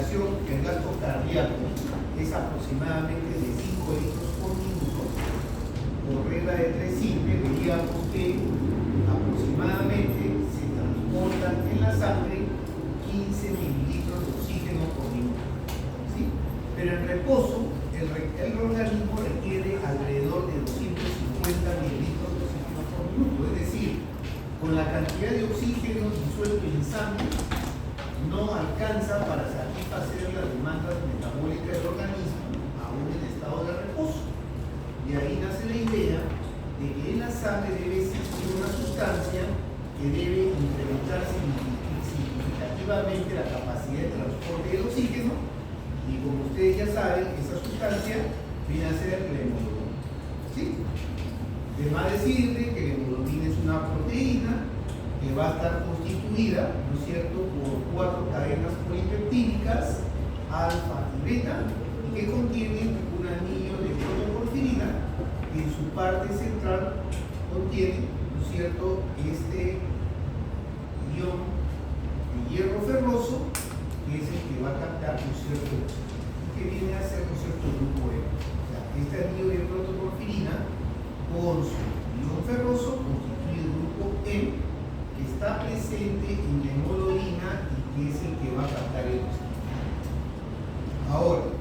determinación que el gasto cardíaco es aproximadamente de 5 litros por minuto, por regla de 3 simple, veríamos que aproximadamente se transportan en la sangre 15 mililitros de oxígeno por minuto, ¿sí? Pero en reposo, el organismo requiere alrededor de 250 mililitros de oxígeno por minuto, es decir, con la cantidad de oxígeno disuelto en sangre no alcanza para satisfacer las demandas metabólicas del organismo aún en estado de reposo. Y ahí nace la idea de que en la sangre debe existir una sustancia que debe incrementar significativamente la capacidad de transporte del oxígeno, y como ustedes ya saben, esa sustancia viene a ser la hemoglobina, ¿sí? De más decirle que la hemoglobina es una proteína que va a estar constituida, ¿no es cierto?, por 4 cadenas polipeptídicas, alfa y beta, y que contienen un anillo de protoporfirina, que en su parte central contiene, ¿no es cierto?, este ion de hierro ferroso, que es el que va a captar, ¿no es cierto?, que viene a ser, ¿no es cierto?, el grupo E. O sea, este anillo de protoporfirina con su ion ferroso constituye el grupo E, que está presente en la hemoglobina y que es el que va a captar el oxígeno. Ahora,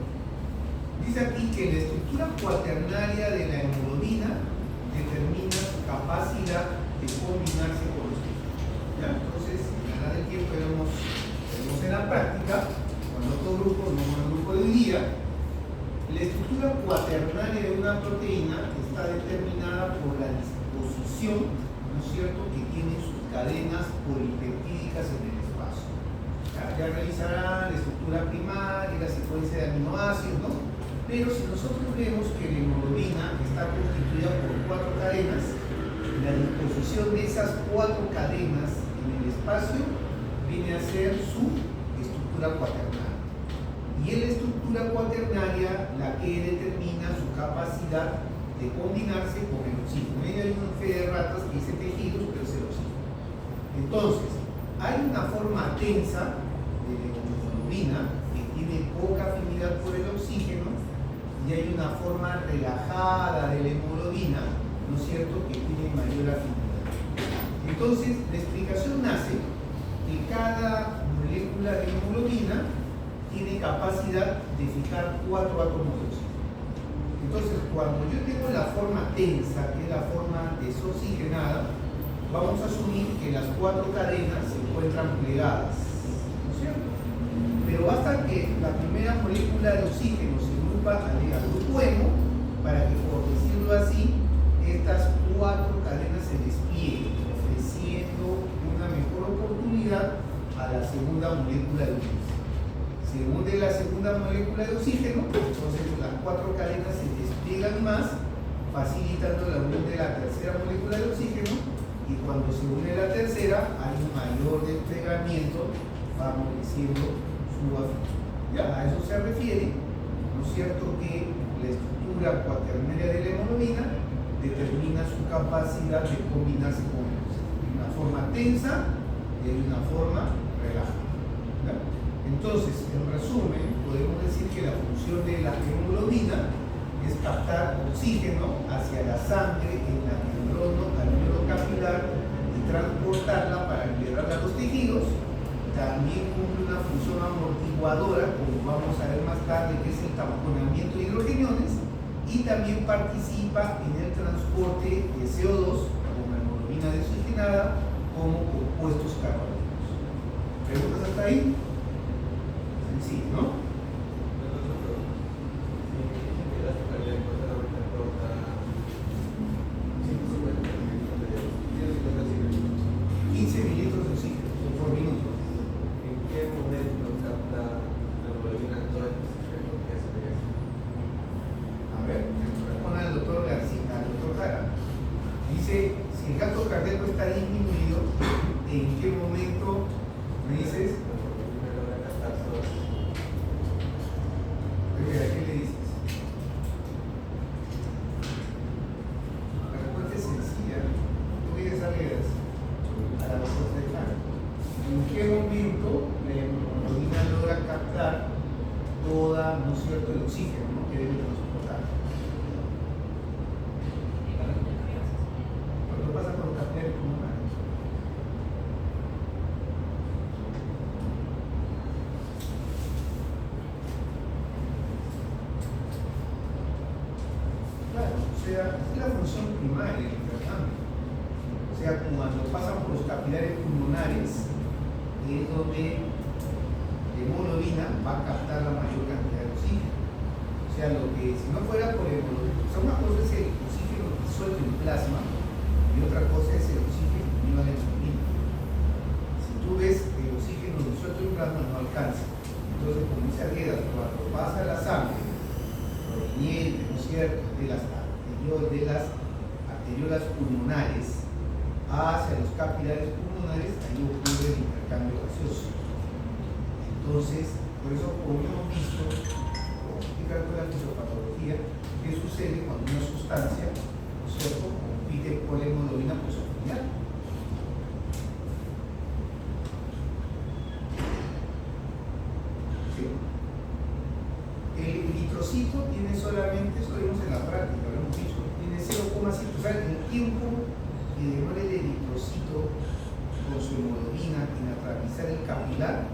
dice aquí que la estructura cuaternaria de la hemoglobina determina su capacidad de combinarse con los tejidos, ¿ya? Entonces, en la edad del tiempo vemos en la práctica, cuando otro grupo, no el grupo de hoy día, la estructura cuaternaria de una proteína está determinada por la disposición, ¿no es cierto?, que tiene sus cadenas polipeptídicas en el espacio. Ya realizarán la estructura primaria, la secuencia de aminoácidos, ¿no? Pero si nosotros vemos que la hemoglobina está constituida por 4 cadenas, la disposición de esas 4 cadenas en el espacio viene a ser su estructura cuaternaria. Y en la estructura cuaternaria la que determina su capacidad de combinarse con el oxígeno. Ahí hay un fe de ratas que dice tejidos, pero es el oxígeno. Entonces, hay una forma tensa de la hemoglobina que tiene poca afinidad por el oxígeno, y hay una forma relajada de la hemoglobina, ¿no es cierto?, que tiene mayor afinidad. Entonces, la explicación nace que cada molécula de hemoglobina tiene capacidad de fijar 4 átomos de oxígeno. Entonces, cuando yo tengo la forma tensa, que es la forma desoxigenada, vamos a asumir que las 4 cadenas se encuentran plegadas, ¿no es cierto? Pero basta que la primera molécula de oxígeno se agrupa al grupo hemo para que, por decirlo así, estas 4 cadenas se desplieguen, ofreciendo una mejor oportunidad a la segunda molécula de oxígeno. Según de la segunda molécula de oxígeno, entonces las 4 cadenas se despliegan más, facilitando la unión de la tercera molécula de oxígeno, y cuando se une la tercera hay un mayor desplegamiento, favoreciendo su afinidad. Ya a eso se refiere, ¿no es cierto?, que la estructura cuaternaria de la hemoglobina determina su capacidad de combinarse con el oxígeno, de una forma tensa y de una forma relajada. ¿Ya? Entonces, en resumen, podemos decir que la función de la hemoglobina es captar oxígeno hacia la sangre en la alveolo capilar y transportarla para liberarla a los tejidos. También cumple una función amortiguadora, como vamos a ver más tarde, que es el tamponamiento de hidrogeniones, y también participa en el transporte de CO2 como hemoglobina desoxigenada como compuestos carbónicos. ¿Preguntas hasta ahí? Sí, ¿no? 15 mililitros de oxígeno por minuto. ¿En qué momento capta la hemoglobina todo el oxígeno que se ve? A ver, responde al doctor García, al doctor Jara. Dice, si el gasto cardíaco está disminuido, ¿en qué momento me dices? cierto?, el oxígeno, ¿no?, que debe transportar. ¿Qué pasa con los capilares pulmonares? Claro, o sea, es la función primaria del intercambio. O sea, cuando pasan por los capilares pulmonares, es donde la hemoglobina va a captar la mayor cantidad de oxígeno. O sea, lo que si no fuera por el hemoglobina, o sea, una cosa es el oxígeno disuelto en plasma y otra cosa es el oxígeno unido a la hemoglobina. Si tú ves el oxígeno disuelto en plasma no alcanza. Entonces, como dice Arguedas, cuando pasa la sangre proveniente, ¿no es cierto?, de las arteriolas pulmonares hacia los capilares pulmonares, ahí ocurre el intercambio gaseoso. Entonces, por eso, como hemos visto, como explica la fisiopatología, qué sucede cuando una sustancia, ¿no es cierto?, compite con la hemoglobina posofiliar. Sí. El eritrocito tiene solamente, eso lo vimos en la práctica, lo hemos dicho, tiene 0,5, o sea, el tiempo que demora el eritrocito con su hemoglobina en atravesar el capilar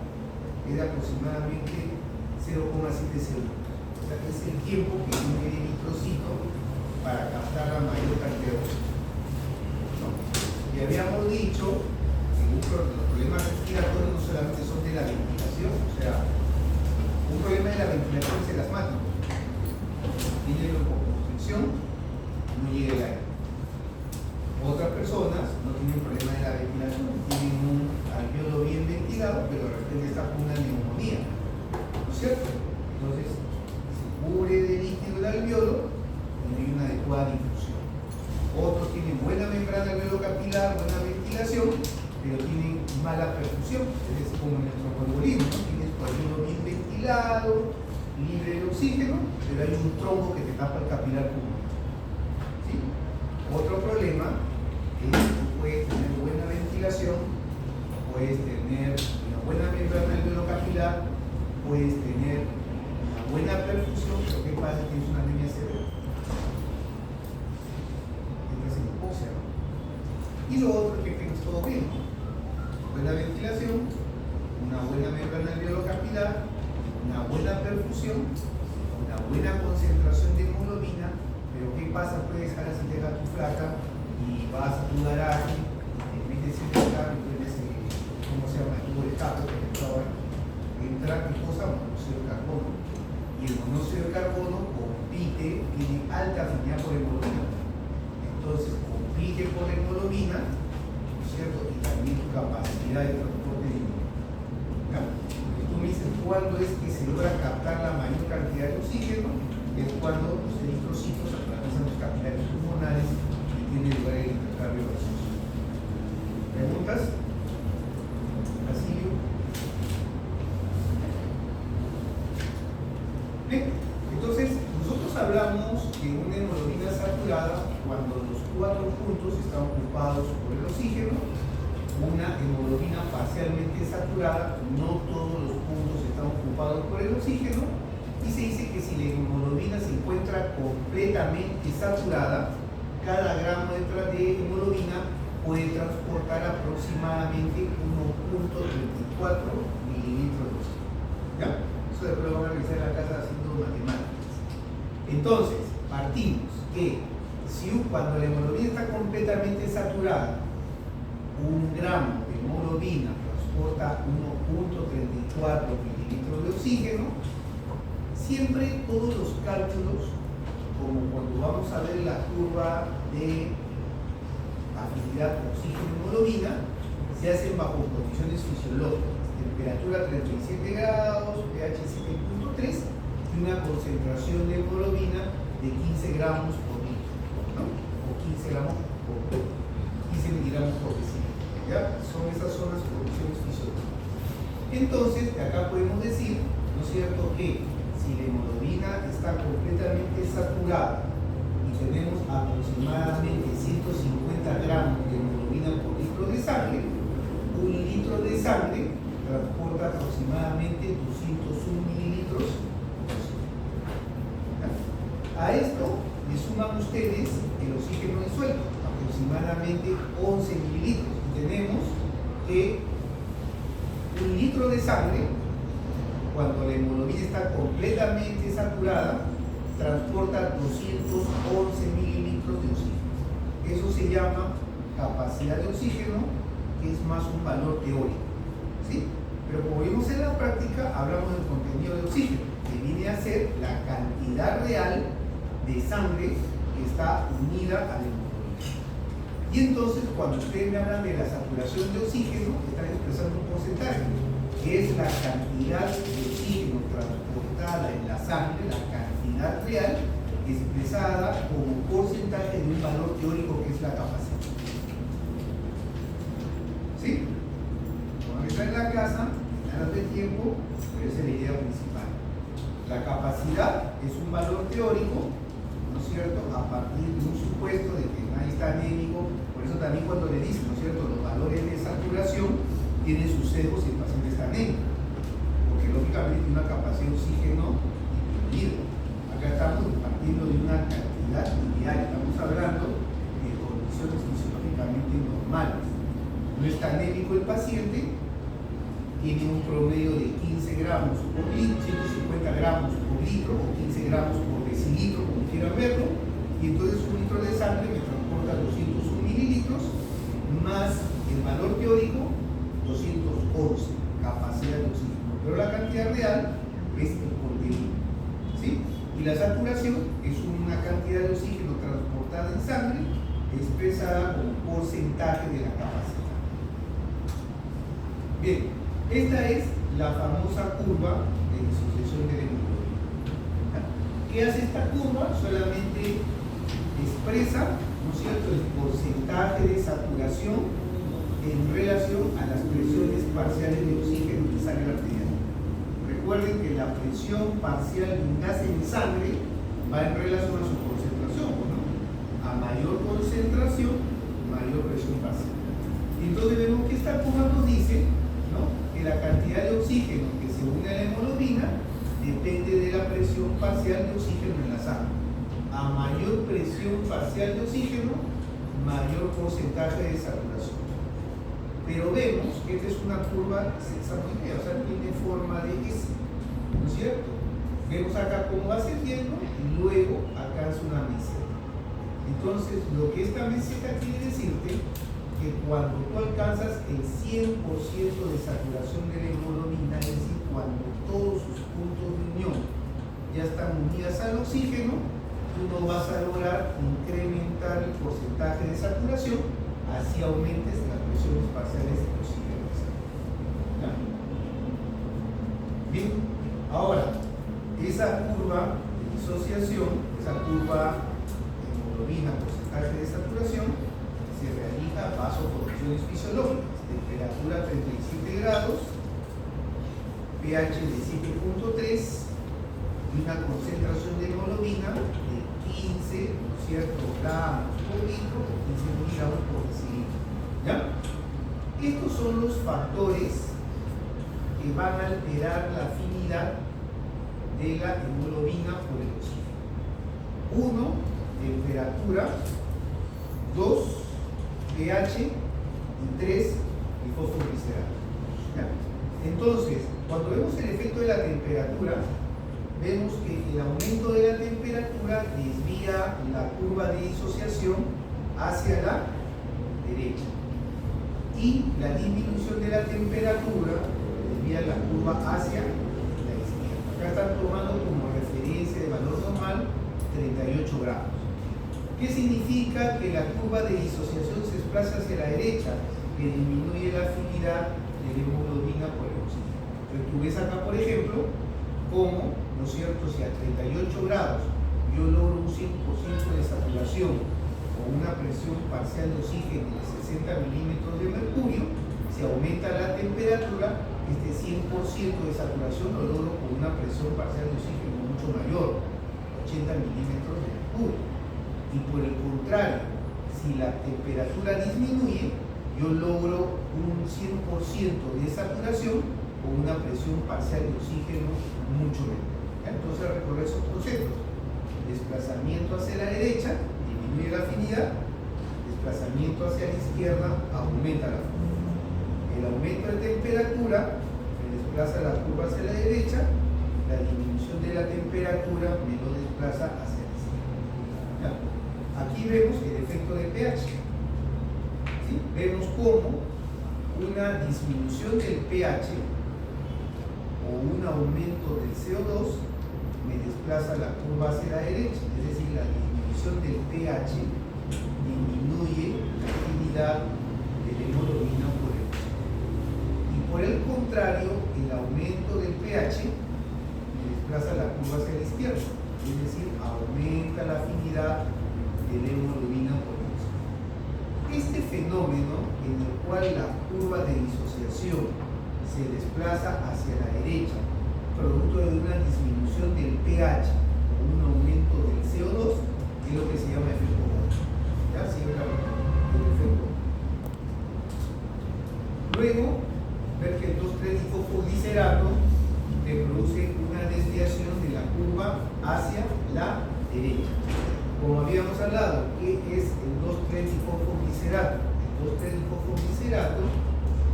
es de aproximadamente 0,7 segundos. O sea, es el tiempo que tiene el eritrocito para captar la mayor cantidad de oxígeno. ¿No? Y habíamos dicho que los problemas respiratorios no solamente son de la ventilación, o sea, un problema de la ventilación es el asmático. Tiene broncoconstricción, no llega el aire. Otras personas no tienen problema de la ventilación, tienen un alveolo bien ventilado, pero de repente está con una neumonía, ¿no es cierto? Entonces, se cubre de líquido el alveolo y no hay una adecuada difusión. Otros tienen buena membrana alveolo capilar, buena ventilación, pero tienen mala perfusión, es como en el tromboembolismo, ¿no? Tienes tu alveolo bien ventilado, libre de oxígeno, pero hay un trombo que te tapa el capilar pulmonar. ¿Sí? Otro problema es que tú puedes tener buena ventilación, puedes tener una buena membrana alveolo capilar, puedes tener una buena perfusión, pero ¿qué pasa? Tienes una anemia severa. Entras en hipoxia, ¿no? Y lo otro es que tienes todo bien, ¿no? Buena ventilación, una buena membrana alveolo capilar, una buena perfusión, una buena concentración de hemoglobina, pero ¿qué pasa? Puedes dejar así te da tu flaca y vas a tu garaje, te metes en el carro y tienes ¿cómo se llama? El tubo de escape, que entra ¿qué cosa? Monóxido de carbono. Y el monóxido de carbono compite, tiene alta afinidad por hemoglobina. Entonces compite por hemoglobina, ¿no es cierto? Y también tu capacidad de transporte de hemoglobina. Entonces tú me dices, ¿cuándo es que se logra captar la mayor cantidad de oxígeno? Es cuando los eritrocitos atraviesan los capilares pulmonares y tiene lugar el intercambio gaseoso. ¿Preguntas? Basilio. Bien, entonces nosotros hablamos de una hemoglobina saturada cuando los 4 puntos están ocupados por el oxígeno, una hemoglobina parcialmente saturada, no todos los puntos están ocupados por el oxígeno, y se dice que si la hemoglobina se encuentra completamente saturada, cada gramo de hemoglobina puede transportar aproximadamente 1.34 mililitros de oxígeno. ¿Ya? Eso después lo van a revisar en la casa haciendo matemáticas. Entonces, partimos que cuando la hemoglobina está completamente saturada, 1 gramo de hemoglobina transporta 1.34 mililitros de oxígeno. Siempre todos los cálculos, como cuando vamos a ver la curva de afinidad oxígeno-hemoglobina, se hacen bajo condiciones fisiológicas, temperatura 37 grados, pH 7.3 y una concentración de hemoglobina de 15 gramos por litro, ¿no? O 15 gramos por 15 miligramos por decilitro. ¿Ya? Son esas las condiciones fisiológicas. Entonces, de acá podemos decir, ¿no es cierto?, que si la hemoglobina está completamente saturada y tenemos aproximadamente 150 gramos de hemoglobina por litro de sangre, 1 litro de sangre transporta aproximadamente 201 mililitros de oxígeno. A esto le suman ustedes el oxígeno disuelto, aproximadamente 11 mililitros. Y tenemos que 1 litro de sangre, cuando la hemoglobina está completamente saturada, transporta 211 mililitros de oxígeno. Eso se llama capacidad de oxígeno, que es más un valor teórico, ¿sí? Pero como vimos en la práctica, hablamos del contenido de oxígeno, que viene a ser la cantidad real de sangre que está unida a la hemoglobina. Y entonces, cuando ustedes me hablan de la saturación de oxígeno, están expresando un porcentaje, que es la cantidad de oxígeno transportada en la sangre, la cantidad real, expresada como porcentaje de un valor teórico que es la capacidad. ¿Sí? Cuando está en la casa, nada de tiempo, pero esa es la idea principal. La capacidad es un valor teórico, ¿no es cierto?, a partir de un supuesto de que nadie está anémico. Por eso también cuando le dicen, ¿no es cierto?, los valores de saturación tienen sus sesgos si el paciente está anémico, porque lógicamente tiene una capacidad de oxígeno disminuida. Acá estamos partiendo de una cantidad ideal, estamos hablando de condiciones fisiológicamente normales. No está anémico el paciente, tiene un promedio de 15 gramos por litro, 150 gramos por litro o 15 gramos por decilitro, como quieran verlo, y entonces 1 litro de sangre me transporta 201 mililitros más el valor teórico 211, capacidad de oxígeno, pero la cantidad real es el contenido, ¿sí? Y la saturación es una cantidad de oxígeno transportada en sangre expresada como porcentaje de la capacidad. Bien, esta es la famosa curva de disociación de la hemoglobina. ¿Qué hace esta curva? Solamente expresa, ¿no es cierto?, el porcentaje de saturación en relación a las presiones parciales de oxígeno en sangre arterial. Recuerden que la presión parcial de un gas en sangre va en relación a su concentración, ¿no? A mayor concentración, mayor presión parcial. Y entonces vemos que esta curva nos dice, ¿no?, que la cantidad de oxígeno que se une a la hemoglobina depende de la presión parcial de oxígeno en la sangre. A mayor presión parcial de oxígeno, mayor porcentaje de saturación. Pero vemos que esta es una curva sexagonal, o sea, tiene forma de S, ¿no es cierto? Vemos acá cómo va ascendiendo y luego alcanza una meseta. Entonces, lo que esta meseta quiere decirte que cuando tú alcanzas el 100% de saturación de la hemoglobina, es decir, cuando todos sus puntos de unión ya están unidas al oxígeno, tú no vas a lograr incrementar el porcentaje de saturación, así aumentes las presiones parciales de oxígeno. ¿Ya? Bien, ahora, esa curva de disociación, esa curva de hemoglobina, porcentaje de saturación, se realiza bajo condiciones fisiológicas: temperatura 37 grados, pH de 7.3 y una concentración de hemoglobina de 15, ¿no es cierto?, gramos por litro o 15 miligramos por decilitro. ¿Ya? Estos son los factores que van a alterar la afinidad de la hemoglobina por el oxígeno. 1, temperatura; 2, pH; y 3, el fosfoglicerato. ¿Ya? Entonces, cuando vemos el efecto de la temperatura, vemos que el aumento de la temperatura desvía la curva de disociación hacia la derecha y la disminución de la temperatura desvía la curva hacia la izquierda. Acá están tomando como referencia de valor normal 38 gramos. ¿Qué significa que la curva de disociación se desplaza hacia la derecha? Que disminuye la afinidad de la hemoglobina por el oxígeno. Entonces tú ves acá, por ejemplo, cómo, ¿no es cierto?, si a 38 grados yo logro un 100% de saturación con una presión parcial de oxígeno de 60 milímetros de mercurio, si aumenta la temperatura, este 100% de saturación lo logro con una presión parcial de oxígeno mucho mayor, 80 milímetros de mercurio. Y por el contrario, si la temperatura disminuye, yo logro un 100% de saturación con una presión parcial de oxígeno mucho menor. Entonces recorrer esos conceptos. desplazamiento hacia la derecha, disminuye la afinidad, desplazamiento hacia la izquierda, aumenta la afinidad. El aumento de temperatura me desplaza la curva hacia la derecha, la disminución de la temperatura me lo desplaza hacia la izquierda. ¿Ya? Aquí vemos el efecto de pH. ¿Sí? Vemos cómo una disminución del pH o un aumento del CO2 me desplaza la curva hacia la derecha, es decir, la disminución del pH disminuye la afinidad de la hemoglobina por el oxígeno. Y por el contrario, el aumento del pH me desplaza la curva hacia la izquierda, es decir, aumenta la afinidad de la hemoglobina por el oxígeno. Este fenómeno en el cual la curva de disociación se desplaza hacia la derecha, producto de una disminución del pH o un aumento del CO2, es lo que se llama efecto Bohr. ¿Ya? Siempre el efecto. Luego, ver que el 2,3-difosfoglicerato te produce una desviación de la curva hacia la derecha. Como habíamos hablado, ¿qué es el 2,3-difosfoglicerato? El 2,3-difosfoglicerato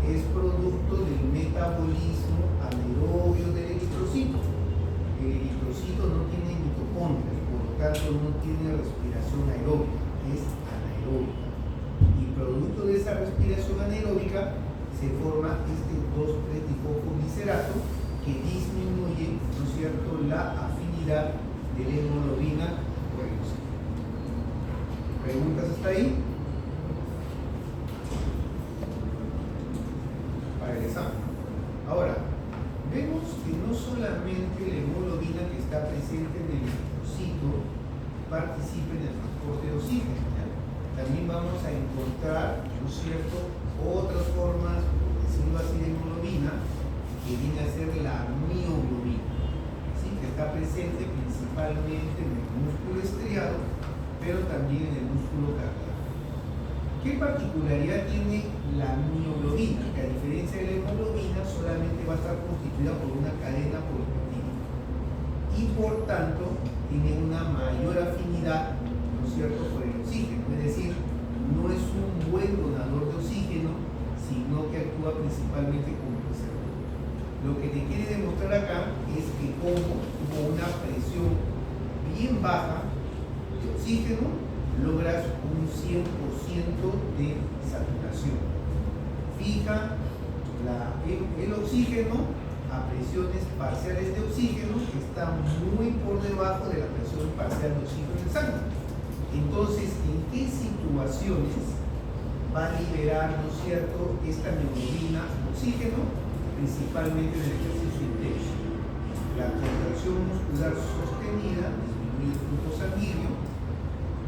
es producto del metabolismo anaerobio del eritrocito. El eritrocito no tiene mitocondrias, por lo tanto no tiene respiración aeróbica, es anaeróbica. Y producto de esa respiración anaeróbica se forma este 2,3-difosfoglicerato que disminuye, ¿no es cierto?, la afinidad de la hemoglobina por el oxígeno. ¿Preguntas hasta ahí? Para el examen. Ahora, vemos que no solamente la hemoglobina que está presente en el eritrocito participa en el transporte de oxígeno, ¿ya? También vamos a encontrar, ¿no es cierto?, otras formas, por decirlo así, de hemoglobina, que viene a ser la mioglobina, ¿sí?, que está presente principalmente en el músculo estriado, pero también en el músculo cardíaco. ¿Qué particularidad tiene la mioglobina? Que a diferencia de la hemoglobina solamente va a estar constituida por una cadena polipeptídica y por tanto tiene una mayor afinidad, ¿no es cierto?, por el oxígeno, es decir, no es un buen donador de oxígeno, sino que actúa principalmente como reservorio. Lo que te quiere demostrar acá es que como una presión bien baja de oxígeno logras un 100% de saturación. Fija el oxígeno a presiones parciales de oxígeno que están muy por debajo de la presión parcial de oxígeno en sangre. Entonces, ¿en qué situaciones va a liberar, ¿no es cierto?, esta mioglobina oxígeno? Principalmente en el ejercicio intenso. La contracción muscular sostenida disminuye el flujo sanguíneo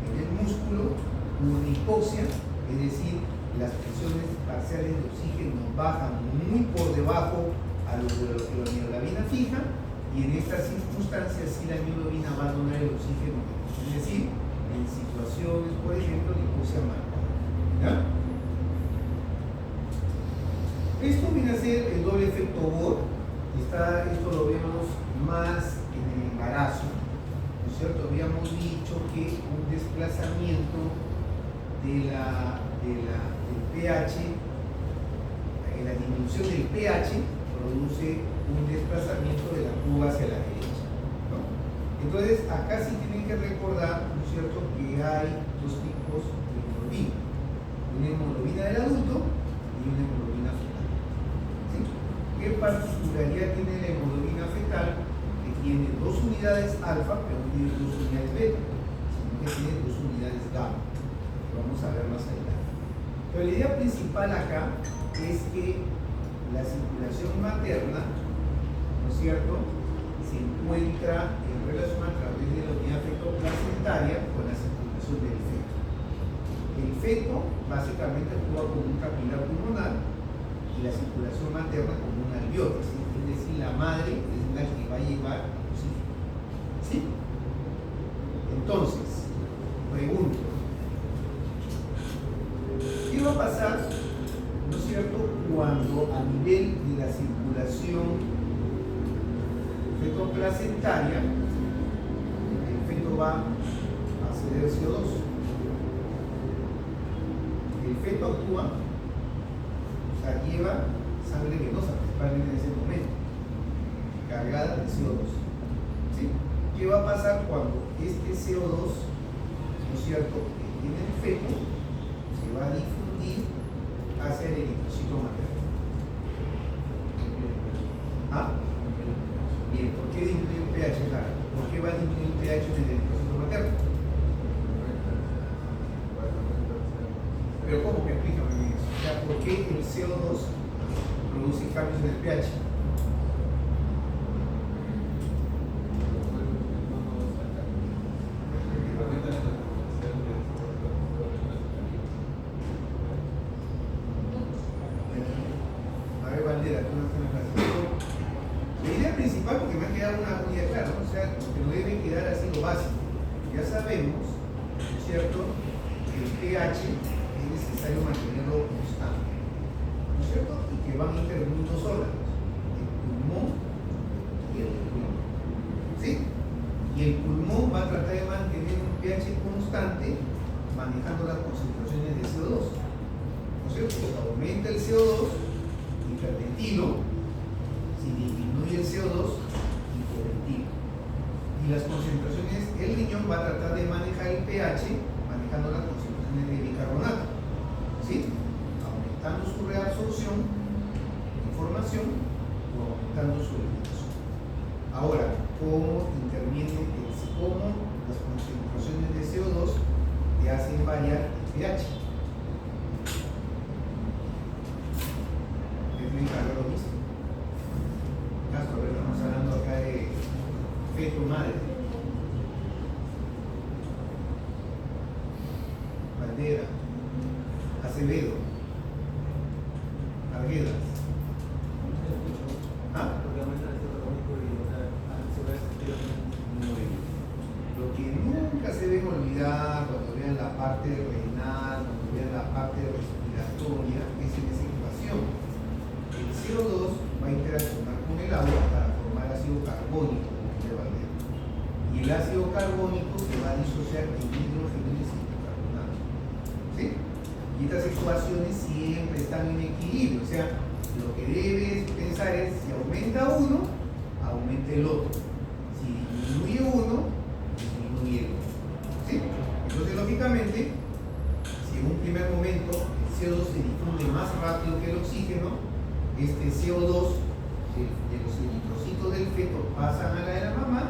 en el músculo, una hipoxia, es decir, las presiones parciales de oxígeno bajan muy por debajo a lo que la mioglobina fija, y en estas circunstancias sí la mioglobina va a donar el oxígeno, es decir, en situaciones, por ejemplo, de hipoxia marcada. ¿Ya? Esto viene a ser el doble efecto Bohr. Esto lo vemos más en el embarazo, ¿no es cierto? Habíamos dicho que un desplazamiento del pH, la disminución del pH produce un desplazamiento de la curva hacia la derecha, ¿no? Entonces, acá sí tienen que recordar, ¿no es cierto?, que hay dos tipos de hemoglobina. Una hemoglobina del adulto y una hemoglobina fetal. ¿Sí? ¿Qué particularidad tiene la hemoglobina fetal? Que tiene 2 unidades alfa, pero no tiene 2 unidades beta, sino que tiene 2 unidades gamma. Lo vamos a ver más adelante. Pero la idea principal acá es que la circulación materna, ¿no es cierto?, se encuentra en relación a través de la unidad feto-placentaria con la circulación del feto. El feto básicamente actúa como un capilar pulmonar y la circulación materna como una alveola, ¿sí? Es decir, la madre es la que va a llevar oxígeno. ¿Sí? Entonces, pregunto, ¿qué va a pasar, ¿no es cierto?, cuando a nivel de la circulación feto-placentaria el feto va a ceder CO2. El feto actúa, o sea, lleva sangre venosa principalmente en ese momento, cargada de CO2. ¿Sí? ¿Qué va a pasar cuando este CO2, ¿no es cierto?, que tiene el feto, se va a difundir hacia el eritrocito materno? ¿Ah? Bien, ¿por qué disminuye el pH? Claro. ¿Por qué va a disminuir el pH en el eritrocito materno? Pero ¿cómo que explícame bien eso? O sea, ¿por qué el CO2 produce cambios en el pH? A ver, Valdera, tú no tienes clase. La idea principal, porque me ha quedado una idea clara, ¿no? O sea, lo que nos debe quedar así lo básico. Ya sabemos, ¿no es cierto?, que el pH es necesario mantenerlo constante, ¿no es cierto? Y que van a intervenir dos órganos, el pulmón y el riñón. ¿Sí? Y el pulmón va a tratar de mantener un pH constante manejando las concentraciones de CO2. ¿No es cierto? Si aumenta el CO2, hiperventilo. Si disminuye el CO2, hipoventilo. Y las concentraciones, el riñón va a tratar de manejar el pH manejando las concentraciones de bicarbonato. ¿Sí? Aumentando su reabsorción de información o aumentando su eliminación. Ahora, ¿cómo interviene cómo las concentraciones de CO2 te hacen variar el pH? Es muy claro lo mismo. Castro, a ver, estamos hablando acá de feto madre. Valdera, Acevedo, Arguedas. ¿Ah? Lo que nunca se deben olvidar cuando vean la parte renal, cuando vean la parte respiratoria, es en esa ecuación. El CO2 va a interaccionar con el agua para formar ácido carbónico, como quiere Valdera. Y el ácido carbónico se va a disociar en hidrógeno y hidrocarbonato. ¿Sí? Y estas ecuaciones siempre están en equilibrio. O sea, lo que debes pensar es, si aumenta uno, aumenta el otro. Si disminuye uno, disminuye el otro. ¿Sí? Entonces, lógicamente, si en un primer momento el CO2 se difunde más rápido que el oxígeno, este CO2 de los eritrocitos del feto pasan a la de la mamá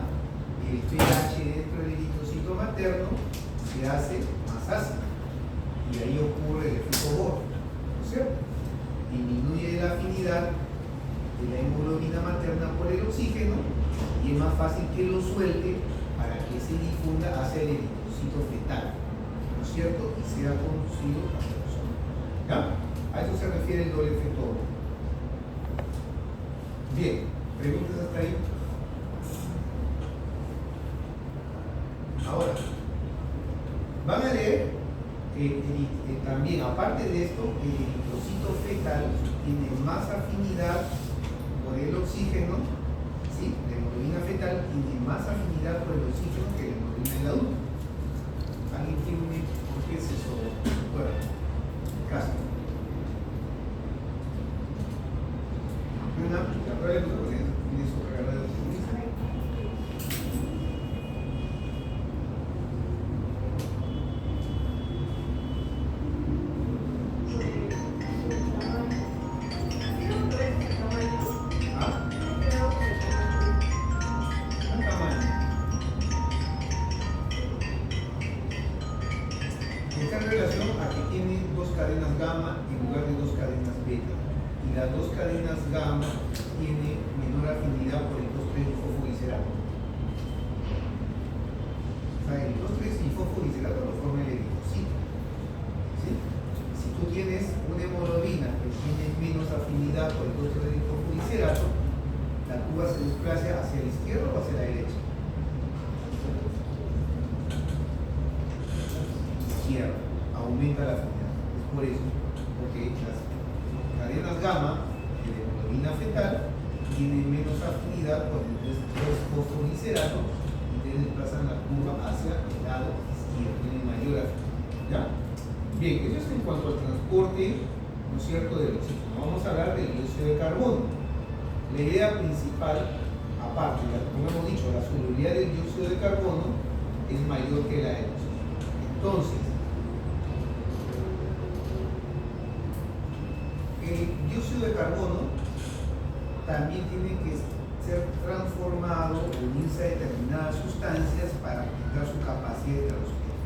y el pH dentro del eritrocito materno se hace más ácido. Y ahí ocurre el efecto Bohr, ¿no es cierto? Disminuye la afinidad de la hemoglobina materna por el oxígeno y es más fácil que lo suelte para que se difunda hacia el eritrocito fetal, ¿no es cierto? Y sea conducido a la persona. ¿Ya? A eso se refiere el doble efecto Bohr. Bien, ¿preguntas hasta ahí? Ahora, van a leer también, aparte de esto, el eritrocito fetal tiene más afinidad por el oxígeno, ¿sí? La hemoglobina fetal tiene más afinidad por el oxígeno que la hemoglobina del adulto. ¿Alguien tiene por qué es eso? Bueno, caso. Una, la prueba de tu tiene su carga de oxígeno. Está en relación a que tiene dos cadenas gamma en lugar de dos cadenas beta. Y las dos cadenas gamma tienen menor afinidad por el 2,3-difosfoglicerato. O sea, el 2,3-difosfoglicerato lo forma el eritrocito. ¿Sí? Si tú tienes una hemoglobina que tiene menos afinidad por el 2,3-difosfoglicerato, la tuba se desplaza hacia la izquierda o hacia la derecha. Aumenta la afinidad. Es por eso, porque las cadenas gamma de la hemoglobina fetal tienen menos afinidad por el 2,3-fosfolicerato y ustedes desplazan la curva hacia el lado izquierdo, tiene mayor afinidad. ¿Ya? Bien, eso es en cuanto al transporte, ¿no es cierto?, del oxígeno. Vamos a hablar del dióxido de carbono. La idea principal, aparte, como hemos dicho, la solubilidad del dióxido de carbono es mayor que la del oxígeno. Entonces, el dióxido de carbono también tiene que ser transformado o unirse a determinadas sustancias para aumentar su capacidad de transferir.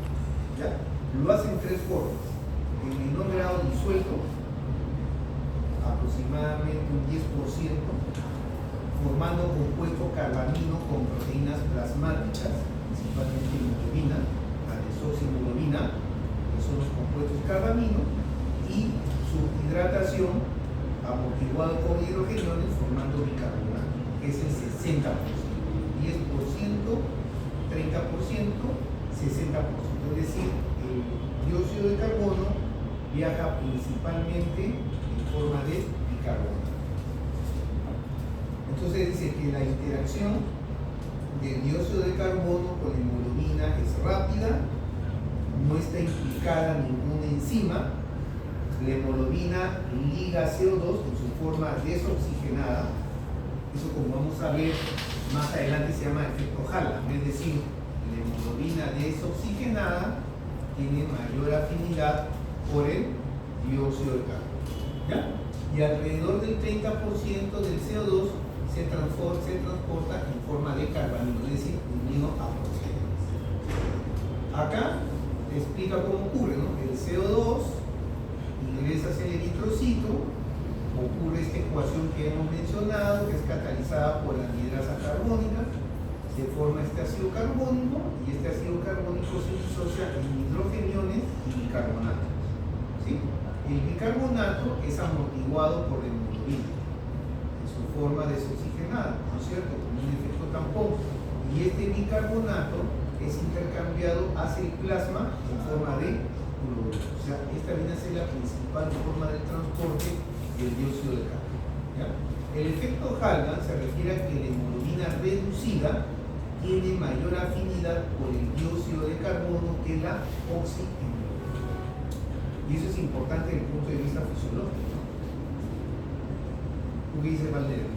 ¿Ya? Lo hacen en tres formas: en menor grado disuelto, aproximadamente un 10%, formando compuesto carbamino con proteínas plasmáticas, principalmente hemoglobina, la desoximoglobina, que son los compuestos carbamino, y su hidratación amortiguado con hidrogeniones formando bicarbonato, que es el 60%, 10%, 30%, 60%. Es decir, el dióxido de carbono viaja principalmente en forma de bicarbonato. Entonces dice que la interacción del dióxido de carbono con la hemoglobina es rápida, no está implicada ninguna enzima. La hemoglobina liga CO2 en su forma desoxigenada. Eso, como vamos a ver más adelante, se llama efecto Haaland, es decir, la hemoglobina desoxigenada tiene mayor afinidad por el dióxido de carbono. ¿Ya? Y alrededor del 30% del CO2 se transporta en forma de carbamino, es decir, unido a proteínas. Acá te explica cómo ocurre, ¿no? El CO2 ingresa hacia el eritrocito, ocurre esta ecuación que hemos mencionado, que es catalizada por la anhidrasa carbónica, se forma este ácido carbónico, y este ácido carbónico se disocia en hidrogeniones y bicarbonatos. ¿Sí? El bicarbonato es amortiguado por la hemoglobina en su forma desoxigenada, ¿no es cierto?, con un efecto tampón, y este bicarbonato es intercambiado hacia el plasma en forma de cloruro. O sea, esta viene a ser la principal forma de transporte del dióxido de carbono. ¿Ya? El efecto Haaland se refiere a que la hemoglobina reducida tiene mayor afinidad por el dióxido de carbono que la oxihemoglobina. Y eso es importante desde el punto de vista fisiológico, ¿no? ¿Tú qué dices, Valdera?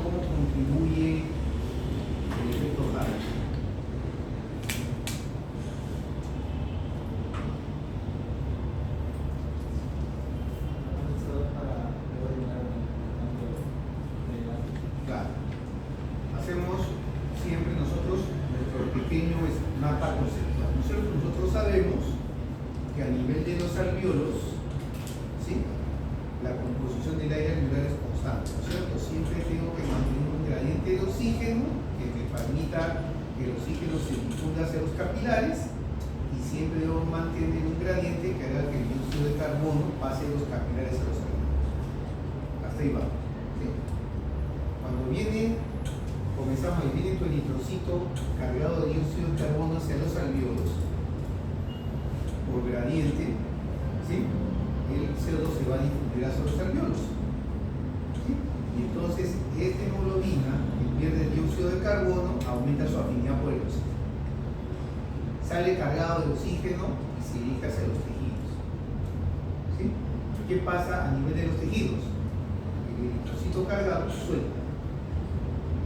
¿Cómo contribuye el efecto Haaland? Alvéolos, ¿sí?, la composición del aire alveolar es constante, ¿no es cierto? Siempre tengo que mantener un gradiente de oxígeno que me permita que el oxígeno se difunda hacia los capilares, y siempre debo mantener un gradiente que haga que el dióxido de carbono pase de los capilares a los alvéolos. Hasta ahí va. ¿Sí? Cuando viene, comenzamos y viene tu eritrocito cargado de dióxido de carbono hacia los alvéolos por gradiente, ¿sí?, el CO2 se va a difundir hacia los alvéolos. ¿Sí? Y entonces esta hemoglobina, que pierde el dióxido de carbono, aumenta su afinidad por el oxígeno. Sale cargado de oxígeno y se dirige hacia los tejidos. ¿Sí? ¿Qué pasa a nivel de los tejidos? El eritrocito cargado suelta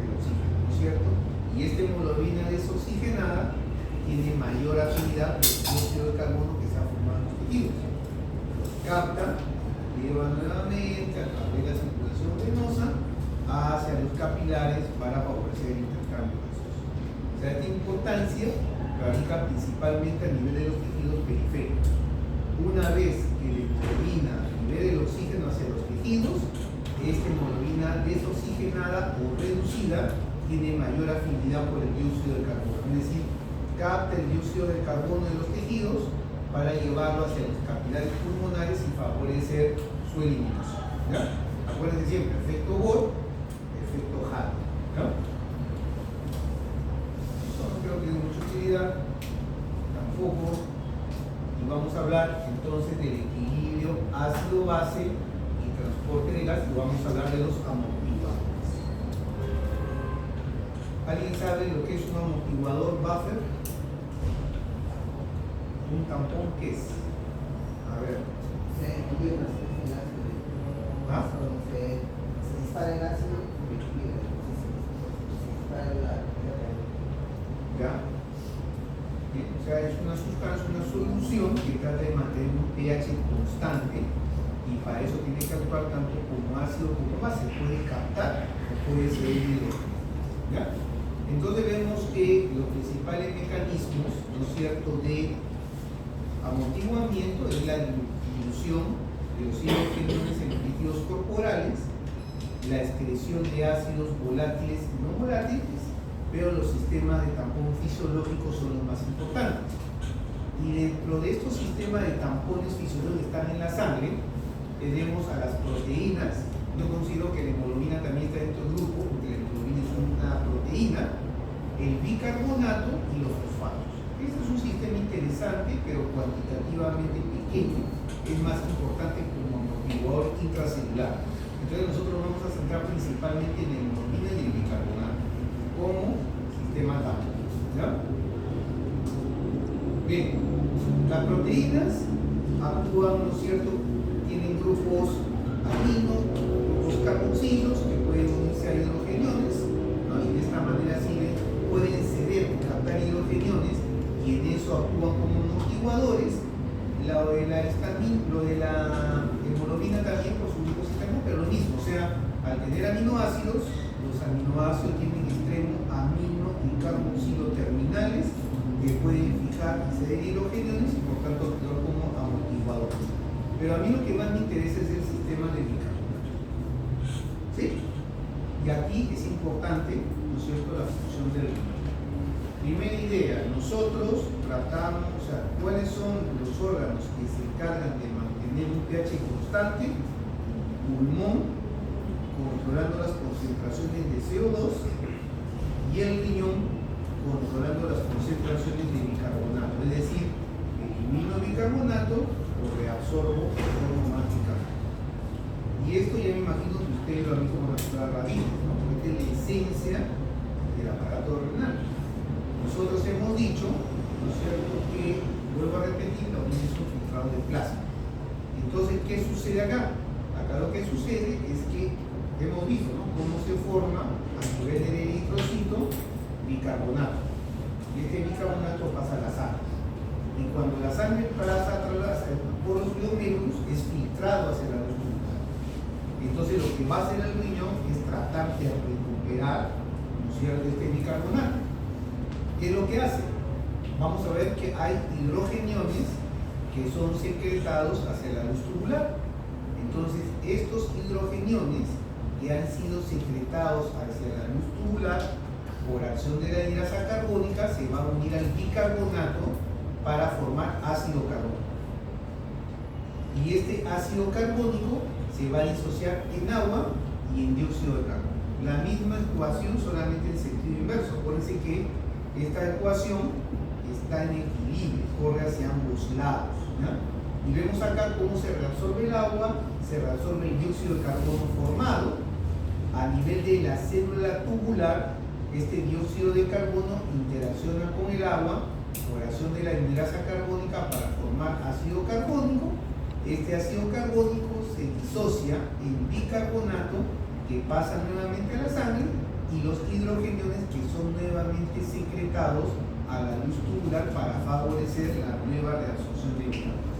el oxígeno, ¿no es cierto? Y esta hemoglobina desoxigenada tiene mayor afinidad del dióxido de carbono que se ha formado en los tejidos. Capta, lleva nuevamente a través de la circulación venosa hacia los capilares para favorecer el intercambio gaseoso. O sea, esta importancia radica principalmente a nivel de los tejidos periféricos. Una vez que la hemoglobina libera el oxígeno hacia los tejidos, esta hemoglobina desoxigenada o reducida tiene mayor afinidad por el dióxido de carbono. Es decir, capta el dióxido de carbono de los tejidos para llevarlo hacia los capilares pulmonares y favorecer su eliminación. ¿Ya? Acuérdense siempre, efecto Bohr, efecto Haaland. ¿Ya? Esto no creo que tenga mucha utilidad, tampoco. Y vamos a hablar entonces del equilibrio ácido-base y transporte de gas, y vamos a hablar de los amortiguadores. ¿Alguien sabe lo que es un amortiguador buffer? ¿Un tampón qué es? A ver. ¿Ah? ¿Ya? Bien, o sea, es una sustancia, una solución que trata de mantener un pH constante y para eso tiene que actuar tanto como ácido como base. Puede captar o puede ser directo. ¿Ya? Entonces vemos que los principales mecanismos, ¿no es cierto?, de amortiguamiento es la dilución de los hidrogeniones en los líquidos corporales, la excreción de ácidos volátiles y no volátiles, pero los sistemas de tampón fisiológicos son los más importantes. Y dentro de estos sistemas de tampones fisiológicos que están en la sangre, tenemos a las proteínas. Yo considero que la hemoglobina también está dentro del grupo, porque la hemoglobina es una proteína, el bicarbonato y los fosfatos. Este es un sistema interesante, pero cuantitativamente pequeño. Es más importante como amortiguador intracelular. Entonces nosotros vamos a centrar principalmente en la hemoglobina y el bicarbonato como sistema tampón. ¿Ya? Bien, las proteínas actúan, ¿no es cierto?, tienen grupos amino, grupos carboxilos que pueden unirse a hidrogeniones, ¿no? Y de esta manera pueden ceder, captar hidrogeniones y en eso actúan como amortiguadores. Lo de la hemoglobina también por su grupo sistema, pero lo mismo, o sea, al tener aminoácidos, los aminoácidos tienen extremo amino y carboxilo terminales que pueden fijar y ceder hidrogeniones y por tanto actuar como amortiguadores. Pero a mí lo que más me interesa es el sistema de bicarbonato. ¿Sí? Y aquí es importante, ¿no es cierto?, la función del riñón. Primera idea, nosotros tratamos, o sea, ¿cuáles son los órganos que se encargan de mantener un pH constante? Pulmón, controlando las concentraciones de CO2, y el riñón, controlando las concentraciones de bicarbonato. Es decir, elimino bicarbonato o reabsorbo más bicarbonato. Y esto ya me imagino que ustedes lo han visto con la raíces, ¿no? Porque es la esencia del aparato renal. Nosotros hemos dicho, ¿no es cierto?, que, vuelvo a repetir, la orina es un filtrado de plasma. Entonces, ¿qué sucede acá? Acá lo que sucede es que hemos visto, ¿no?, cómo se forma a nivel del eritrocito bicarbonato. Y este bicarbonato pasa a la sangre. Y cuando la sangre pasa por los glomérulos, es filtrado hacia la luz tubular. Entonces, lo que va a hacer el riñón es tratar de recuperar, ¿no es cierto?, este bicarbonato. ¿Qué es lo que hace? Vamos a ver que hay hidrogeniones que son secretados hacia la luz tubular. Entonces, estos hidrogeniones que han sido secretados hacia la luz tubular por acción de la hidrasa carbónica se van a unir al bicarbonato para formar ácido carbónico. Y este ácido carbónico se va a disociar en agua y en dióxido de carbono. La misma ecuación, solamente en sentido inverso. Acuérdense que esta ecuación está en equilibrio, corre hacia ambos lados, ¿ya? Y vemos acá cómo se reabsorbe el agua, se reabsorbe el dióxido de carbono formado. A nivel de la célula tubular, este dióxido de carbono interacciona con el agua por acción de la hidrasa carbónica para formar ácido carbónico. Este ácido carbónico se disocia en bicarbonato que pasa nuevamente a la sangre y los hidrogeniones que son nuevamente secretados a la luz tubular para favorecer la nueva reabsorción de bicarbonato.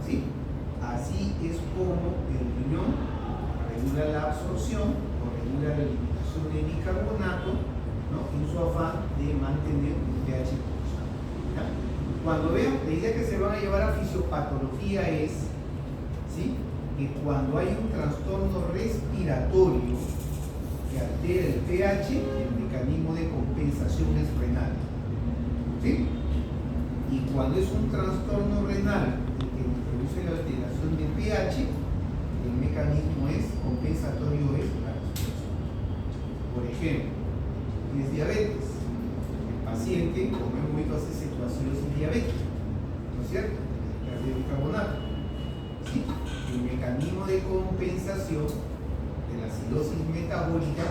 ¿Sí? Así es como el riñón regula la absorción o regula la eliminación de bicarbonato, ¿no?, en su afán de mantener un pH constante. ¿Ya? Cuando vean, la idea que se van a llevar a fisiopatología es, ¿sí?, que cuando hay un trastorno respiratorio que altera el pH, el mecanismo de compensación es renal. ¿Sí? Y cuando es un trastorno renal que produce la alteración de pH, el mecanismo es compensatorio, es la respiración. Por ejemplo, es diabetes. El paciente, como hemos visto, hace cetoacidosis diabética, ¿no es cierto? Pierde bicarbonato. ¿Sí? El mecanismo de compensación de la acidosis metabólica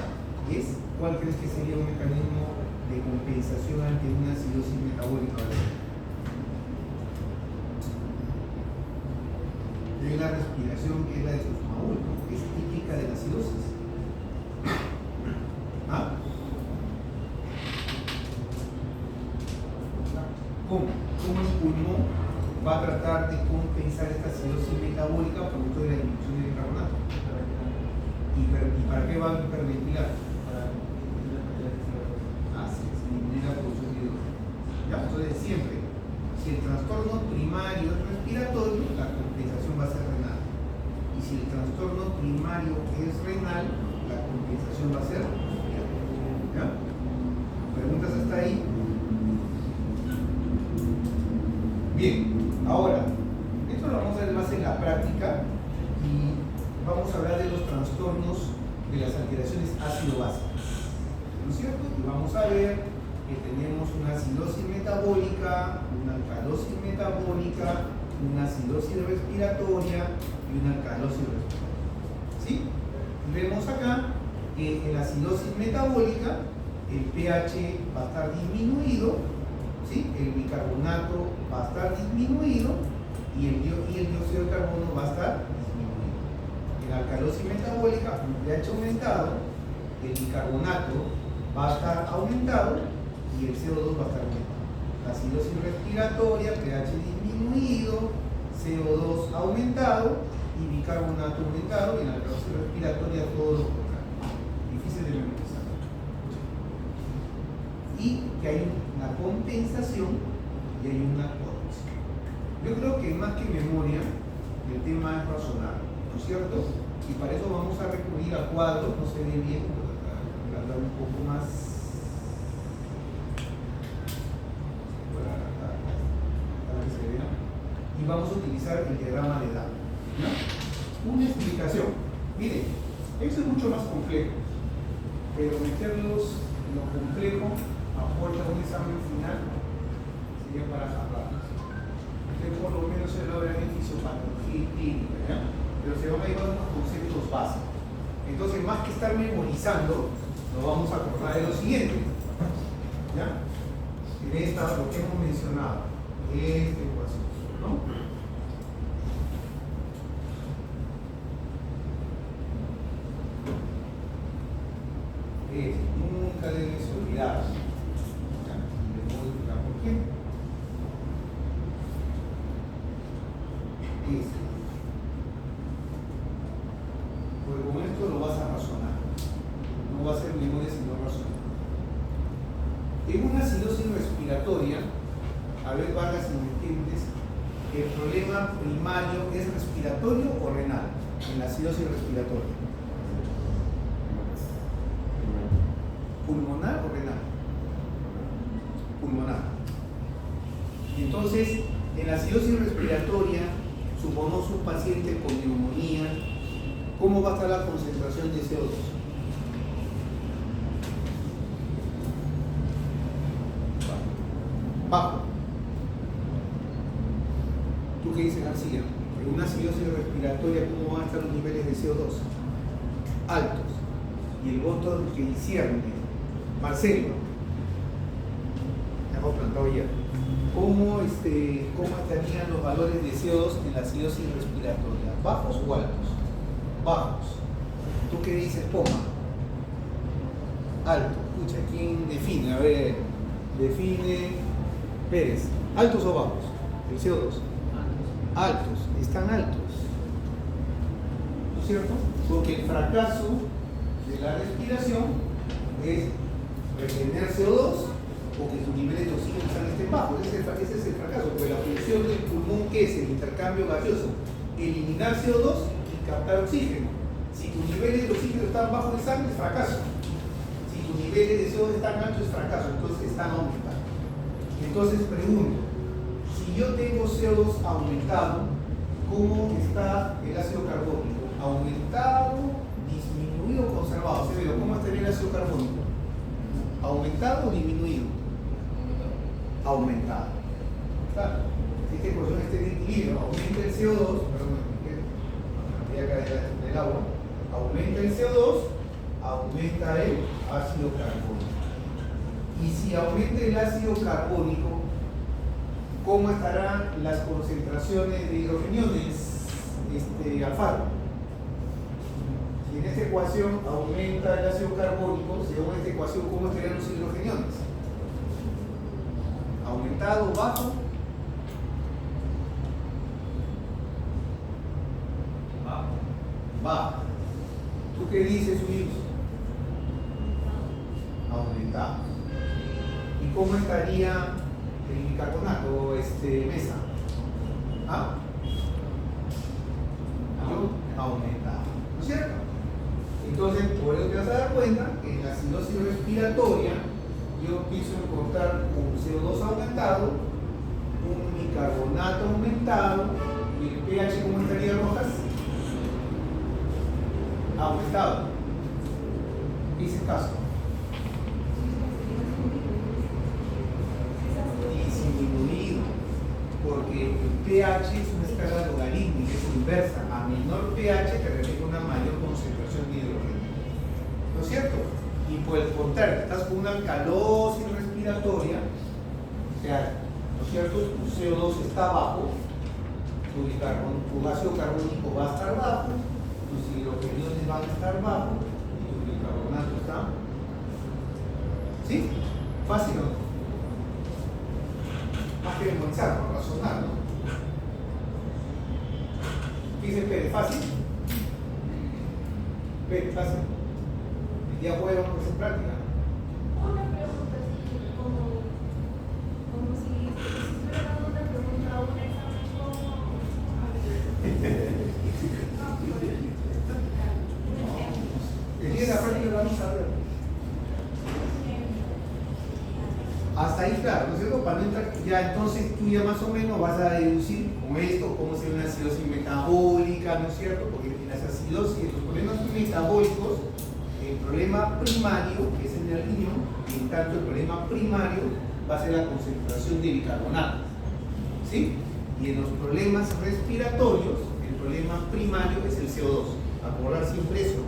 es, ¿cuál crees que sería un mecanismo de compensación ante una acidosis metabólica? Hay una respiración que es la de Kussmaul, ¿no? Que es típica de la acidosis. ¿Ah? ¿Cómo el pulmón va a tratar de compensar esta acidosis metabólica producto de la disminución del bicarbonato? ¿Y para qué va a hiperventilar? Así es, disminuir la producción de hidrógeno. ¿Ya? Entonces siempre, si el trastorno primario es respiratorio, la compensación va a ser renal. Y si el trastorno primario es renal, la compensación va a ser respiratoria. ¿Ya? ¿Preguntas hasta ahí? Bien, ahora, esto lo vamos a ver más en la práctica y vamos a hablar de los trastornos de las alteraciones ácido-básicas, ¿no es cierto? Y vamos a ver que tenemos una acidosis metabólica, una alcalosis metabólica, una acidosis respiratoria y una alcalosis respiratoria. ¿Sí? Vemos acá que en la acidosis metabólica el pH va a estar disminuido, ¿sí? El bicarbonato va a estar disminuido y el dióxido de carbono va a estar disminuido. En la alcalosis metabólica, un pH aumentado, el bicarbonato va a estar aumentado y el CO2 va a estar aumentado. La acidosis respiratoria, pH disminuido, CO2 aumentado y bicarbonato aumentado, y en la alcalosis respiratoria todo lo contrario. Difícil de memorizar. Y que hay una compensación y hay una corrección. Yo creo que más que memoria, el tema es razonar, ¿no es cierto? Y para eso vamos a recurrir a cuadros, no se ve bien, para hablar un poco más. Para que se vea. Y vamos a utilizar el diagrama de Dahl, ¿no? Una explicación. Miren, esto es mucho más complejo, pero meterlos en lo complejo aporta un examen final sería para jalarlos. Ustedes por lo menos se lo verán en fisiopatología y clínica, ¿ya? Pero se van a llevar unos conceptos básicos. Entonces, más que estar memorizando, nos vamos a acordar de lo siguiente, ¿ya? En esta, lo que hemos mencionado, esta ecuación, ¿no? Nunca debes olvidar. ¿Por qué? Porque con esto lo vas a razonar. No va a ser memoria sino razonar. En una acidosis respiratoria, a ver, Vargas, si me entiendes, el problema primario es respiratorio o renal en la acidosis respiratoria. ¿Pulmonar o renal? Pulmonar. Entonces, en la acidosis respiratoria, supongamos un paciente con neumonía, ¿cómo va a estar la concentración de CO2? Bajo. ¿Tú qué dices, García? En una acidosis respiratoria, ¿cómo van a estar los niveles de CO2? Altos. Y el voto que discierne, Marcelo, ya hemos plantado ya. ¿Cómo estarían los valores de CO2 en la acidosis respiratoria? ¿Bajos o altos? Bajos. ¿Tú qué dices, Poma? Alto. Escucha, ¿quién define? A ver, define Pérez. ¿Altos o bajos? El CO2. Altos. Están altos. ¿No es cierto? Porque el fracaso de la respiración es retener CO2 o que sus niveles de oxígeno estén bajos. Ese es el fracaso, porque la función del pulmón, que es el intercambio gaseoso, eliminar CO2 y captar oxígeno. Si tus niveles de oxígeno están bajos en sangre, es fracaso. Si tus niveles de CO2 están altos, es fracaso. Entonces están aumentando. Entonces pregunto, si yo tengo CO2 aumentado, ¿cómo está el ácido carbónico? ¿Aumentado, disminuido o conservado? ¿Cómo estaría el ácido carbónico? ¿Aumentado o disminuido? Aumentado. Claro, si esta ecuación está en equilibrio, aumenta el CO2, perdón, voy a caer del agua, aumenta el CO2, aumenta el ácido carbónico. Y si aumenta el ácido carbónico, ¿cómo estarán las concentraciones de hidrogeniones, Alfaro? Si en esta ecuación aumenta el ácido carbónico, según esta ecuación, ¿cómo estarían los hidrogeniones? ¿Aumentado, bajo? Bajo. ¿Tú qué dices, Luis? Aumentado. ¿Y cómo estaría el bicarbonato, Mesa? ¿Ah? Aumentado. ¿No es cierto? Entonces, por eso te vas a dar cuenta que en la acidosis respiratoria yo empiezo a encontrar un CO2 aumentado, un bicarbonato aumentado, y el pH, ¿cómo estaría, Rojas? Aumentado. Hice caso. Disminuido, porque el pH es una escala logarítmica, es inversa. A menor pH te refleja una mayor concentración de hidrógeno. ¿No es cierto? Y por el contrario, estás con una alcalosis respiratoria, o sea, ¿no es cierto? Tu CO2 está bajo, tu ácido carbónico va a estar bajo, tus hidrogeniones van a estar bajo y tu bicarbonato está. ¿Sí? Fácil, ¿no? Más que memorizar, por razonar, ¿no? Dice Pérez, ¿fácil? Pérez, fácil. El día jueves vamos a hacer práctica. Una pregunta, así como si estuviera dando una pregunta a un examen como... El día de la práctica lo vamos a ver. Hasta ahí, claro, ¿no es cierto? Para no entrar, ya entonces tú ya más o menos vas a deducir con esto cómo sería una acidosis metabólica, ¿no es cierto? Porque en las acidosis, los problemas metabólicos, el problema primario, que es el riñón, en tanto el problema primario va a ser la concentración de bicarbonato, ¿sí? Y en los problemas respiratorios, el problema primario es el CO2. Acordar siempre eso,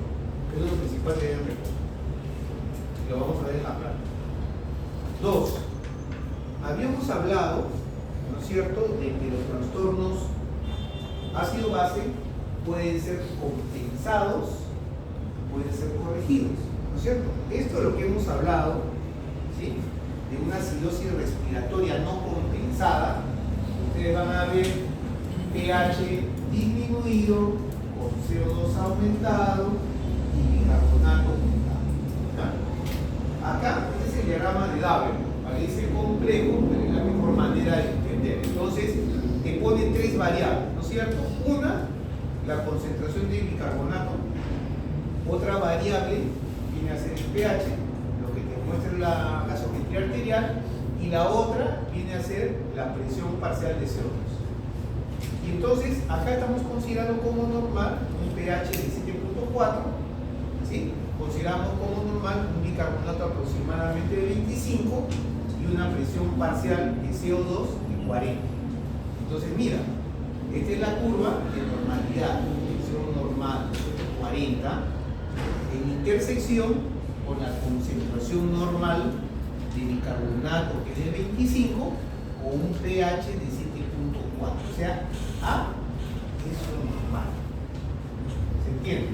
que es lo principal que deben recordar. Lo vamos a ver en la práctica. 2. Habíamos hablado, ¿no es cierto?, de que los trastornos ácido-base pueden ser compensados, pueden ser corregidos, ¿no es cierto? Esto es lo que hemos hablado, ¿sí?, de una acidosis respiratoria no compensada. Ustedes van a ver pH disminuido, con CO2 aumentado y bicarbonato aumentado. ¿Ya? Acá, este es el diagrama de Daber. Parece complejo, pero es la mejor manera de entender. Entonces, te pone tres variables, ¿no es cierto? Una, la concentración de bicarbonato. Otra variable viene a ser el pH, lo que te muestra la gasometría arterial. Y la otra viene a ser la presión parcial de CO2. Y entonces, acá estamos considerando como normal un pH de 7.4, ¿sí? Consideramos como normal un bicarbonato aproximadamente de 25 y una presión parcial de CO2 de 40. Entonces, mira, esta es la curva de normalidad, presión normal 40, en intersección con la concentración normal de bicarbonato, que es de 25, o un pH de 7.4. O sea, A es lo normal. ¿Se entiende?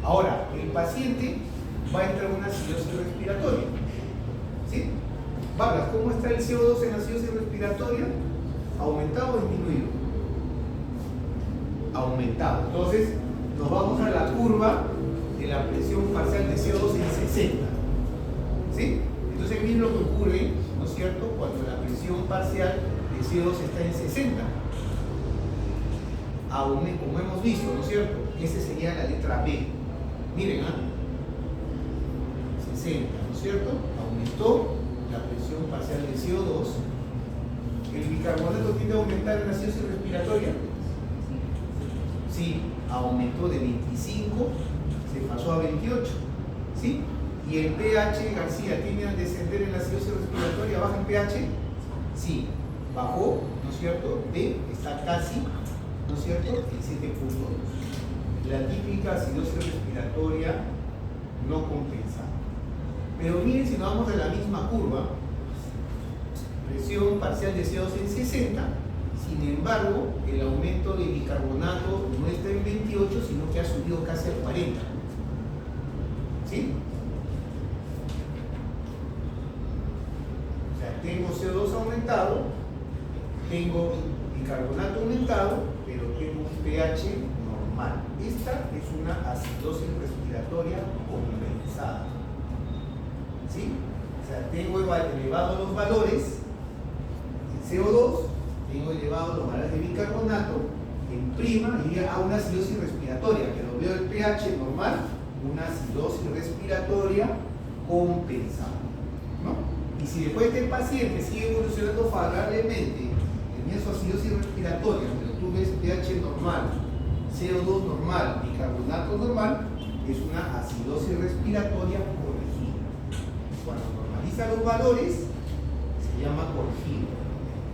Ahora, el paciente va a entrar en una acidosis respiratoria. ¿Sí? Vargas, ¿cómo está el CO2 en la acidosis respiratoria? ¿Aumentado o disminuido? Aumentado. Entonces, nos vamos a la curva de la presión parcial de CO2 en 60. ¿Sí? Entonces, miren lo que ocurre, ¿no es cierto?, cuando la presión parcial de CO2 está en 60. Como hemos visto, ¿no es cierto?, esa sería la letra B. Miren, 60, ¿no es cierto? Aumentó la presión parcial de CO2. ¿El bicarbonato tiende a aumentar en la acidosis respiratoria? Sí, aumentó de 25, se pasó a 28. ¿Sí? ¿Y el pH, García, tiende a descender en la acidosis respiratoria? ¿Baja el pH? Sí, bajó, ¿no es cierto? B está casi, ¿no es cierto?, en 7.2. La típica acidosis respiratoria no compensado. Pero miren, si nos vamos de la misma curva, presión parcial de CO2 en 60, sin embargo, el aumento de bicarbonato no está en 28, sino que ha subido casi al 40. ¿Sí? O sea, tengo CO2 aumentado, tengo bicarbonato aumentado, pero tengo un pH normal. Esta es una acidosis respiratoria compensada. ¿Sí? O sea, tengo elevados los valores en CO2, tengo elevados los valores de bicarbonato en prima, iría a una acidosis respiratoria, pero veo el pH normal, una acidosis respiratoria compensada, ¿no? Y si después este paciente sigue evolucionando favorablemente, tenía su acidosis respiratoria, pero tú ves pH normal, CO2 normal, bicarbonato normal, es una acidosis respiratoria corregida. Cuando normaliza los valores, se llama corregido.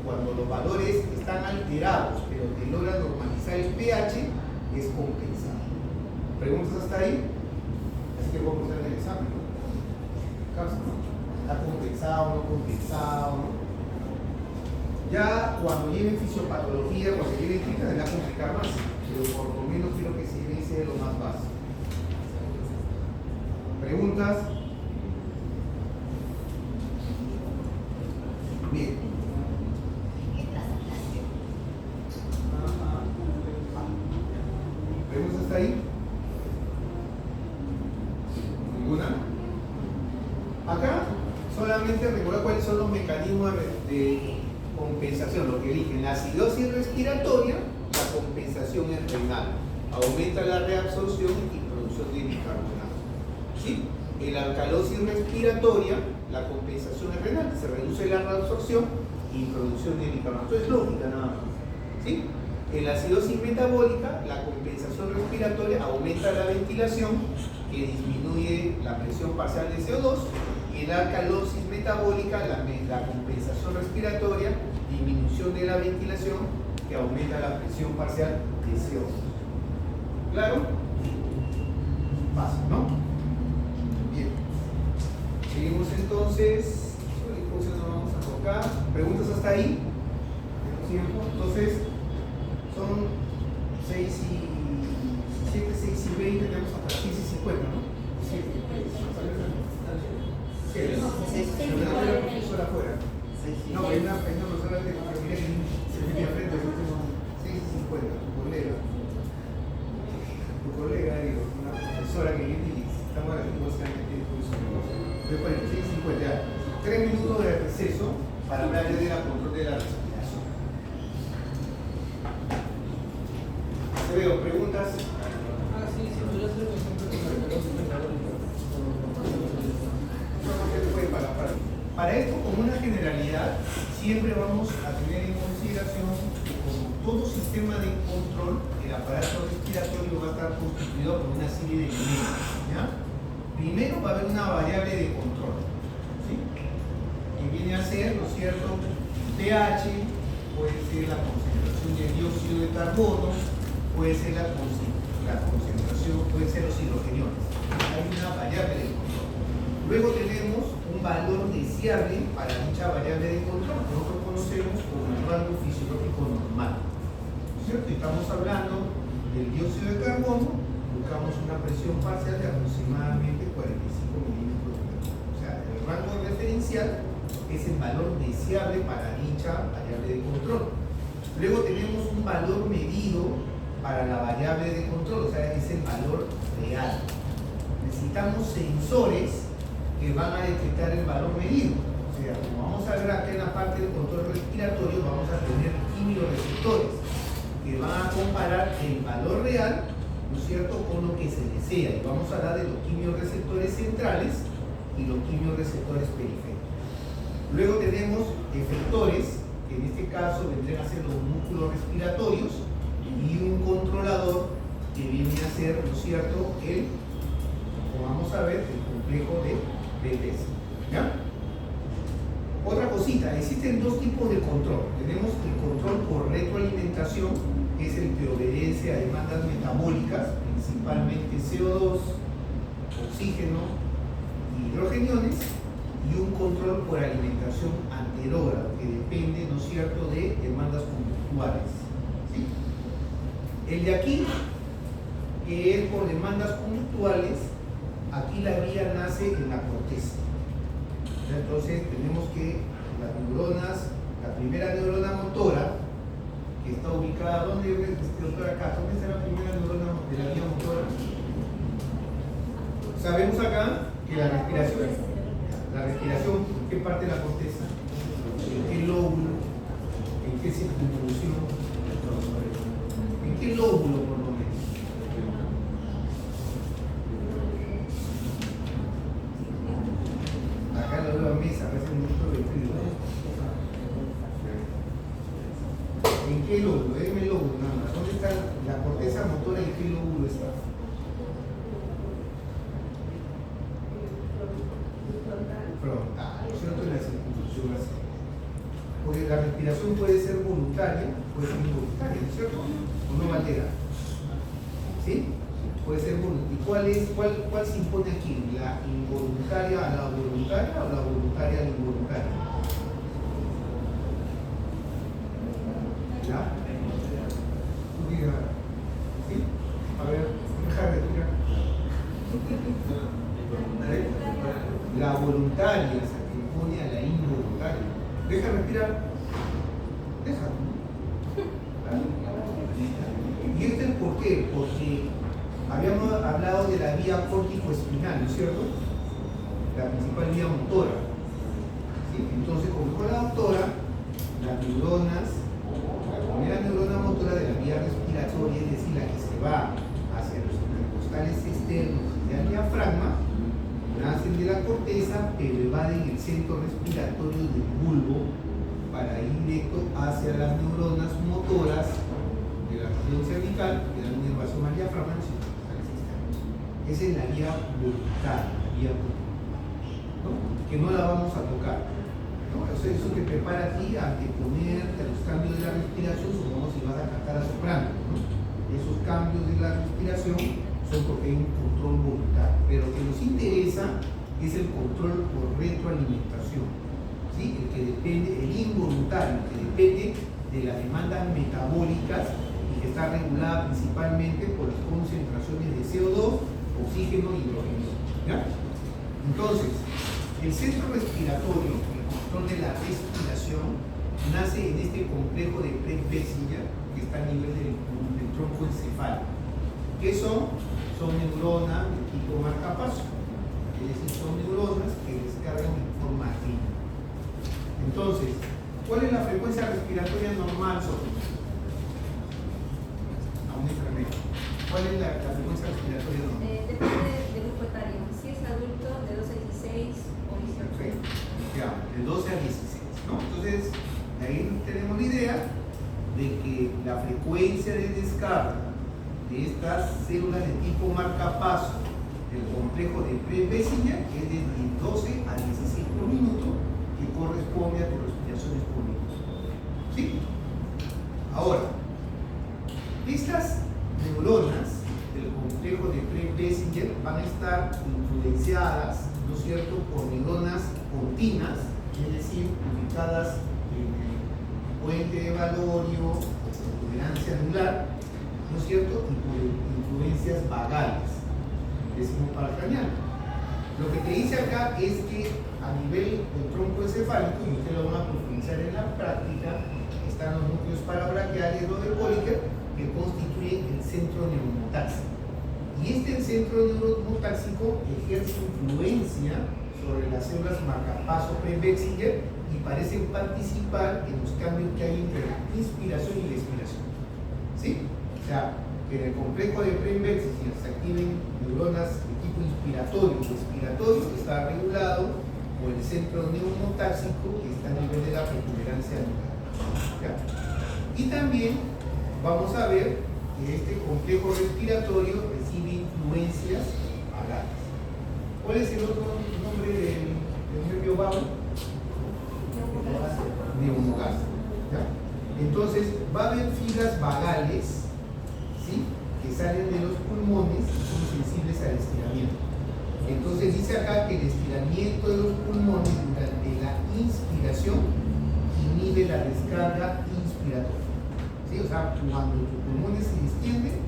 Cuando los valores están alterados, pero que logra normalizar el pH, es compensado. ¿Preguntas hasta ahí? Así que vamos a hacer el examen, ¿no? ¿Está compensado, no compensado? Ya cuando lleven fisiopatología, cuando lleven clínica, se va a complicar más, pero por lo menos quiero que se dice lo más básico. ¿Preguntas? Bien. ¿Preguntas hasta ahí? ¿Ninguna? Acá solamente recuerda cuáles son los mecanismos de compensación, lo que dije, en la acidosis respiratoria, la compensación es renal, aumenta la reabsorción y producción de bicarbonato. ¿Sí? En la alcalosis respiratoria, la compensación es renal, se reduce la reabsorción y producción de bicarbonato. Esto es lógica nada más. ¿Sí? En la acidosis metabólica, la compensación respiratoria aumenta la ventilación, que disminuye la presión parcial de CO2, y en la alcalosis metabólica, la compensación respiratoria, disminución de la ventilación, que aumenta la presión parcial de CO2. ¿Claro? Fácil, ¿no? Bien. Seguimos entonces. Entonces nos vamos a tocar. ¿Preguntas hasta ahí? Entonces, son 6 y 7, 6 y 20, tenemos hasta las 15 y 50, ¿no? 7. Pero la profesora afuera. No, hay una profesora que se viene a frente, 6 y 50, tu colega, digo, una profesora que viene y estamos a las 12 años que tiene curso. Después, 6 y 50, ya. 3 minutos de receso para hablar de la control de la respiración. Te veo, ¿preguntas? Sí, podría ser un ejemplo de Para esto, como una generalidad, siempre vamos a tener en consideración que como todo sistema de control, el aparato respiratorio va a estar constituido por una serie de elementos. ¿Ya? Primero va a haber una variable de control, ¿sí? Que viene a ser, ¿no es cierto?, pH, puede ser la concentración de dióxido de carbono, puede ser la concentración, puede ser los hidrogeniones. Hay una variable de control. Luego tenemos un valor deseable para dicha variable de control, que nosotros conocemos como el rango fisiológico normal. ¿Cierto? Estamos hablando del dióxido de carbono, buscamos una presión parcial de aproximadamente 45 milímetros de mercurio. O sea, el rango referencial es el valor deseable para dicha variable de control. Luego tenemos un valor medido para la variable de control, o sea, es el valor real. Necesitamos sensores que van a detectar el valor medido. O sea, como vamos a ver acá en la parte del control respiratorio, vamos a tener quimioreceptores que van a comparar el valor real, ¿no es cierto?, con lo que se desea. Y vamos a hablar de los quimioreceptores centrales y los quimioreceptores periféricos. Luego tenemos efectores, que en este caso vendrían a ser los músculos respiratorios, y un controlador que viene a ser, ¿no es cierto?, como vamos a ver, el complejo de BPC. ¿Ya? Otra cosita, existen dos tipos de control. Tenemos el control por retroalimentación, que es el que obedece a demandas metabólicas, principalmente CO2, oxígeno y hidrogeniones, y un control por alimentación anterógrado, que depende, ¿no es cierto?, de demandas conductuales. ¿Sí? El de aquí, que es por demandas conductuales, aquí la vía nace en la corteza. Entonces tenemos que las neuronas, la primera neurona motora, que está ubicada, ¿dónde, doctora acá? ¿Dónde está la primera neurona de la vía motora? Sabemos acá que la respiración, ¿en qué parte de la corteza? ¿En qué lóbulo? ¿En qué circunvolución? ¿En qué lóbulo por lo menos? Acá la nueva mesa, parece mucho de frío. ¿En qué lóbulo? Deme el lóbulo nada más. ¿Dónde está la corteza motora? ¿En qué lóbulo está? Frontal, ¿cierto? En la circunvolución así. Porque la respiración puede ser voluntaria, puede ser involuntaria, ¿no es cierto? O no altera. ¿Sí? Puede ser voluntaria. ¿Y cuál se impone aquí? ¿La involuntaria a la voluntaria o la voluntaria a la involuntaria? ¿Ya? Tú digas, ¿sí? A ver, deja de respirar. La voluntaria se impone a la involuntaria. Deja respirar. Deja. ¿Y esto es por qué? Porque habíamos hablado de la vía córtico-espinal, ¿no es cierto? La principal vía motora. ¿Sí? Entonces, como dijo la doctora, las neuronas, la primera neurona motora de la vía respiratoria, es decir, la que se va hacia los intercostales externos y al diafragma, nacen de la corteza, pero evaden el centro respiratorio del bulbo para ir directo hacia las neuronas motoras de la región cervical, que dan una inervación al diafragma en los intercostales externos. Esa es la vía voluntaria, la vía ¿no? Que no la vamos a tocar. ¿No? O sea, eso te prepara a ti a anteponerte a los cambios de la respiración, supongamos si vas a cantar a soprano. ¿No? Esos cambios de la respiración son porque hay un control voluntario, pero lo que nos interesa es el control por retroalimentación, ¿sí? El que depende, el involuntario, que depende de las demandas metabólicas y que está regulada principalmente por las concentraciones de CO2, oxígeno y hidrógeno. ¿Ya? Entonces, el centro respiratorio, el control de la respiración, nace en este complejo de Pratt-Weisinger que está a nivel del tronco encefálico. ¿Qué son? Son neuronas de tipo marcapaso, es decir, son neuronas que descargan en forma activa. Entonces, ¿cuál es la frecuencia respiratoria normal, Sofía? A un enfermero. ¿Cuál es la frecuencia respiratoria normal? Depende del grupo etario. Si es adulto, de 12 a 16 o 18. Perfecto. Ya, de 12 a 16, ¿no? Entonces, de ahí tenemos la idea de que la frecuencia de descarga de estas células de tipo marcapaso del complejo de Pratt-Weisinger es de 12 a 16 por minuto, que corresponde a tus respiraciones por minuto. ¿Sí? Ahora, estas neuronas del complejo de Pratt-Weisinger van a estar influenciadas, ¿no es cierto?, por neuronas continuas, es decir, ubicadas en el puente de Valorio o protuberancia anular, ¿no es cierto?, y por influencias vagales, decimos paracraniano. Lo que te dice acá es que a nivel del tronco encefálico, y ustedes lo van a profundizar en la práctica, están los núcleos parabraquiales de Poliker, que constituyen el centro neuromotáxico. Y este centro neuromotáxico ejerce influencia sobre las células marcapaso Pratt-Weisinger y parecen participar en los cambios que hay entre la inspiración y la expiración. ¿Sí? O sea, que en el complejo de Pratt-Weisinger se activen neuronas de tipo inspiratorio y expiratorio, que está regulado por el centro neuromotáxico, que está a nivel de la protuberancia anular. ¿Ya? Y también vamos a ver que este complejo respiratorio recibe influencias vagales. ¿Cuál es el otro nombre del nervio vago? Neumogástrico. ¿Ya? Entonces, va a haber fibras vagales, ¿sí?, que salen de los pulmones y son sensibles al estiramiento. Entonces dice acá que el estiramiento de los pulmones durante la inspiración inhibe la descarga inspiratoria. ¿Sí? O sea, cuando tus pulmones se distienden,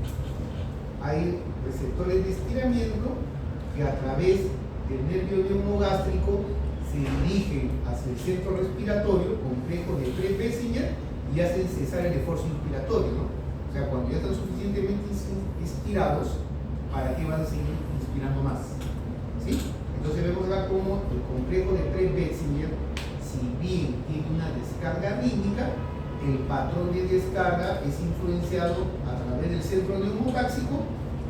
hay receptores de estiramiento que a través del nervio neumogástrico se dirigen hacia el centro respiratorio, complejo de Krebs-Bessinger, y hacen cesar el esfuerzo inspiratorio, ¿no? O sea, cuando ya están suficientemente inspirados, ¿para qué van a seguir inspirando más? ¿Sí? Entonces vemos acá como el complejo de Krebs-Bessinger, si bien tiene una descarga rítmica, el patrón de descarga es influenciado a través del centro neumogástrico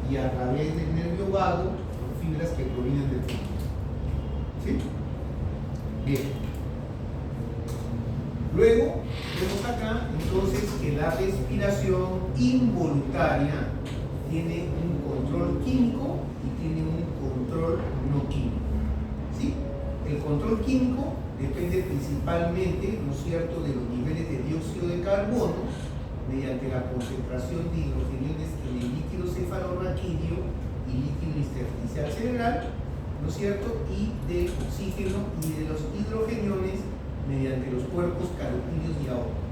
y a través del nervio vago por fibras que provienen del pulmón. ¿Sí? Bien. Luego vemos acá entonces que la respiración involuntaria tiene un control químico y tiene un control no químico. ¿Sí? El control químico depende principalmente, ¿no es cierto?, de los niveles de dióxido de carbono mediante la concentración de hidrogeniones en el líquido cefalorraquídeo y líquido intersticial cerebral, ¿no es cierto?, y del oxígeno y de los hidrogeniones mediante los cuerpos carotídeos y aórticos.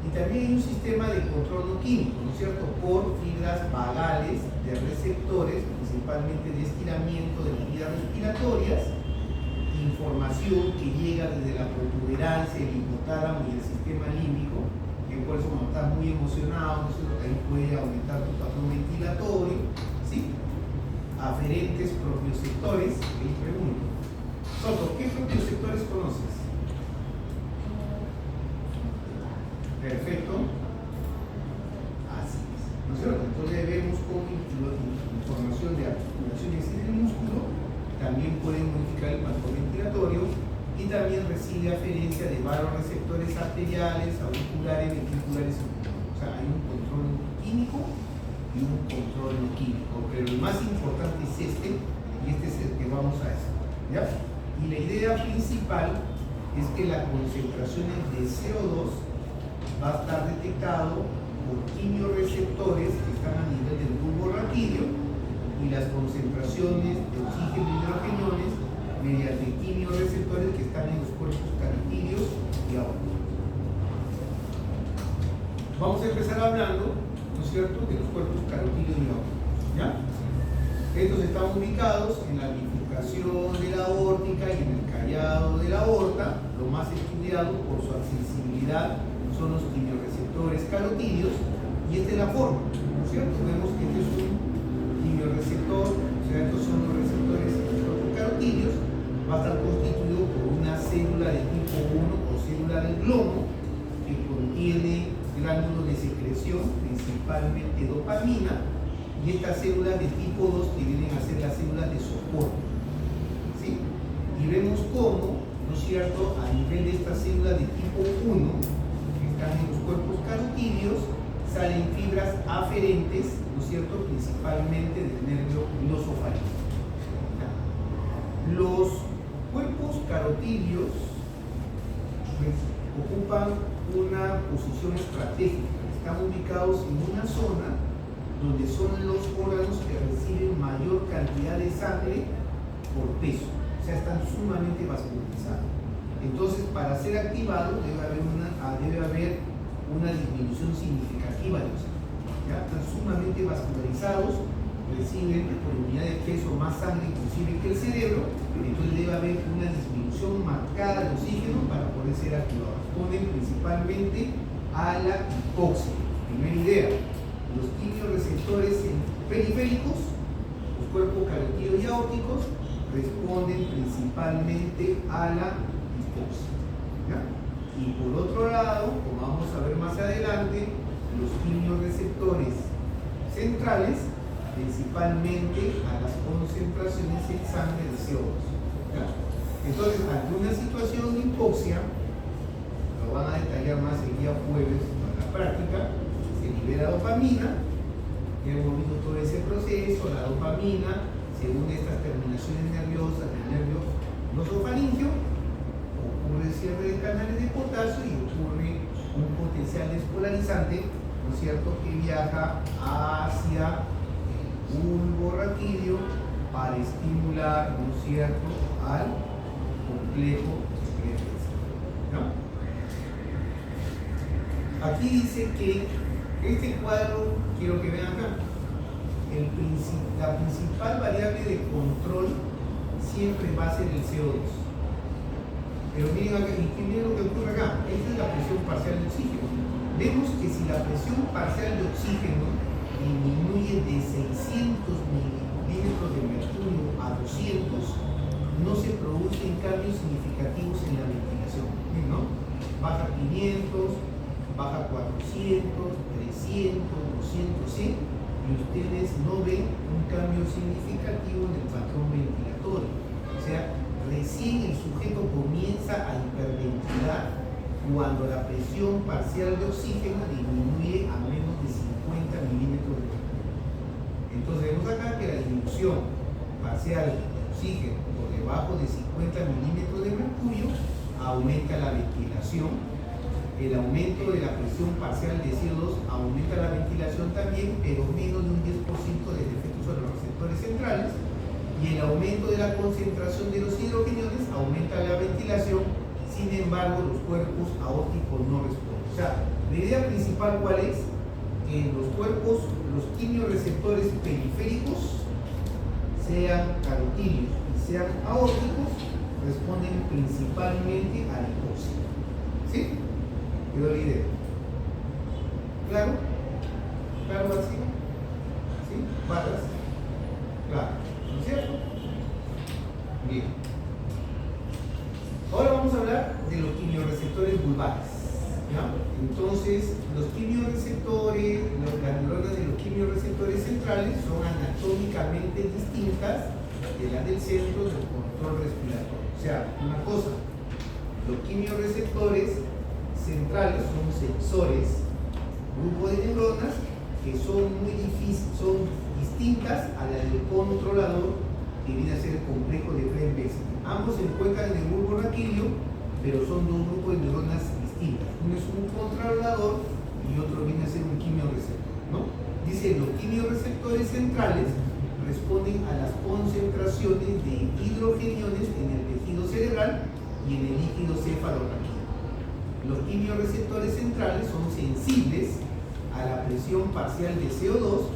Y también hay un sistema de control no químico, ¿no es cierto?, por fibras vagales de receptores, principalmente de estiramiento de las vías respiratorias, información que llega desde la protuberancia, el hipotálamo y el sistema límbico, que por eso cuando estás muy emocionado, ¿no es cierto?, ahí puede aumentar tu patrón ventilatorio, ¿sí? Aferentes propioceptores, les pregunto. Soto, ¿qué propioceptores conoces? Perfecto. Así es. ¿No es cierto? Entonces vemos cómo información de articulaciones en el músculo también puede modificar el patrón ventilatorio y también recibe aferencia de varios receptores arteriales, auriculares, ventriculares. O sea, hay un control químico y un control no químico, pero el más importante es este, y este es el que vamos a hacer, ¿ya? Y la idea principal es que la concentración de CO2 va a estar detectado por quimioreceptores que están a nivel del bulbo raquídeo y las concentraciones de oxígeno y hidrogeniones mediante quimioreceptores que están en los cuerpos carotídeos y aórticos. Vamos a empezar hablando, ¿no es cierto?, de los cuerpos carotídeos y aórticos, ¿ya? Estos están ubicados en la bifurcación de la aórtica y en el callado de la aorta. Lo más estudiado por su accesibilidad son los quimioreceptores carotídeos, y esta es la forma, ¿no es cierto? Vemos que este es un quimioreceptor, o sea, estos son los receptores carotídeos, va a estar constituido por una célula de tipo 1 o célula del glomo que contiene glándulos de secreción, principalmente dopamina, y estas células de tipo 2 que vienen a ser las células de soporte, ¿sí? Y vemos cómo, ¿no es cierto?, a nivel de estas células de tipo 1 que están en los cuerpos carotídeos salen fibras aferentes, ¿no es cierto?, principalmente del nervio glosofaríngeo. Los cuerpos carotídeos pues, ocupan una posición estratégica, están ubicados en una zona donde son los órganos que reciben mayor cantidad de sangre por peso, o sea, están sumamente vascularizados. Entonces, para ser activados debe haber una disminución significativa de los sangre, ¿ya? Están sumamente vascularizados, reciben por unidad de peso más sangre inclusive que el cerebro, entonces debe haber una disminución marcada de oxígeno para poder ser activados. Responden principalmente a la hipoxia. Primera idea, los quimioreceptores periféricos, los cuerpos carotídeos y aórticos, responden principalmente a la hipoxia, ¿ya? Y por otro lado, como vamos a ver más adelante, los quimioreceptores centrales principalmente a las concentraciones en sangre de CO2. ¿Ya? Entonces, ante una situación de hipoxia, lo van a detallar más el día jueves en la práctica, se libera dopamina, ya hemos visto todo ese proceso, la dopamina, según estas terminaciones nerviosas del nervio glosofaríngeo, ocurre cierre de canales de potasio y ocurre un potencial despolarizante, ¿no es cierto?, que viaja hacia bulbo raquídeo al estimular, ¿no es cierto?, al complejo secreto, ¿no? Aquí dice que este cuadro, quiero que vean acá, la principal variable de control siempre va a ser el CO2. Pero miren acá, ¿y miren lo que ocurre acá? Esta es la presión parcial de oxígeno. Vemos que si la presión parcial de oxígeno disminuye de 600 milímetros de mercurio a 200, no se producen cambios significativos en la ventilación, ¿no? Baja 500, baja 400, 300, 200, ¿sí? Y ustedes no ven un cambio significativo en el patrón ventilatorio. O sea, recién el sujeto comienza a hiperventilar cuando la presión parcial de oxígeno disminuye a menos de 50 milímetros de mercurio. Entonces vemos acá que la disminución parcial de oxígeno por debajo de 50 milímetros de mercurio aumenta la ventilación. El aumento de la presión parcial de CO2 aumenta la ventilación también, pero menos de un 10% del efecto sobre los receptores centrales. Y el aumento de la concentración de los hidrogeniones aumenta la ventilación, sin embargo los cuerpos aórticos no responden. O sea, la idea principal ¿cuál es? Que en los cuerpos, los quimiorreceptores periféricos, sean carotídeos y sean aórticos, responden principalmente a la hipoxia. ¿Sí? ¿Quedó la idea? ¿Claro? ¿Claro así? ¿Sí? ¿Barras? Claro. ¿No es cierto? Bien. Ahora vamos a hablar de los quimiorreceptores vulvares, ¿ya? Entonces, los quimiorreceptores, las neuronas de los quimiorreceptores centrales son anatómicamente distintas de las del centro del control respiratorio. O sea, una cosa, los quimiorreceptores centrales son sensores, grupo de neuronas que son son distintas a la del controlador, que viene a ser el complejo de French-Bessel. Ambos se encuentran en el bulbo raquídeo, pero son dos grupos de neuronas distintas. Uno es un controlador y otro viene a ser un quimiorreceptor, ¿no? Dice, los quimiorreceptores centrales responden a las concentraciones de hidrogeniones en el tejido cerebral y en el líquido cefalorraquídeo. Los quimiorreceptores centrales son sensibles a la presión parcial de CO2,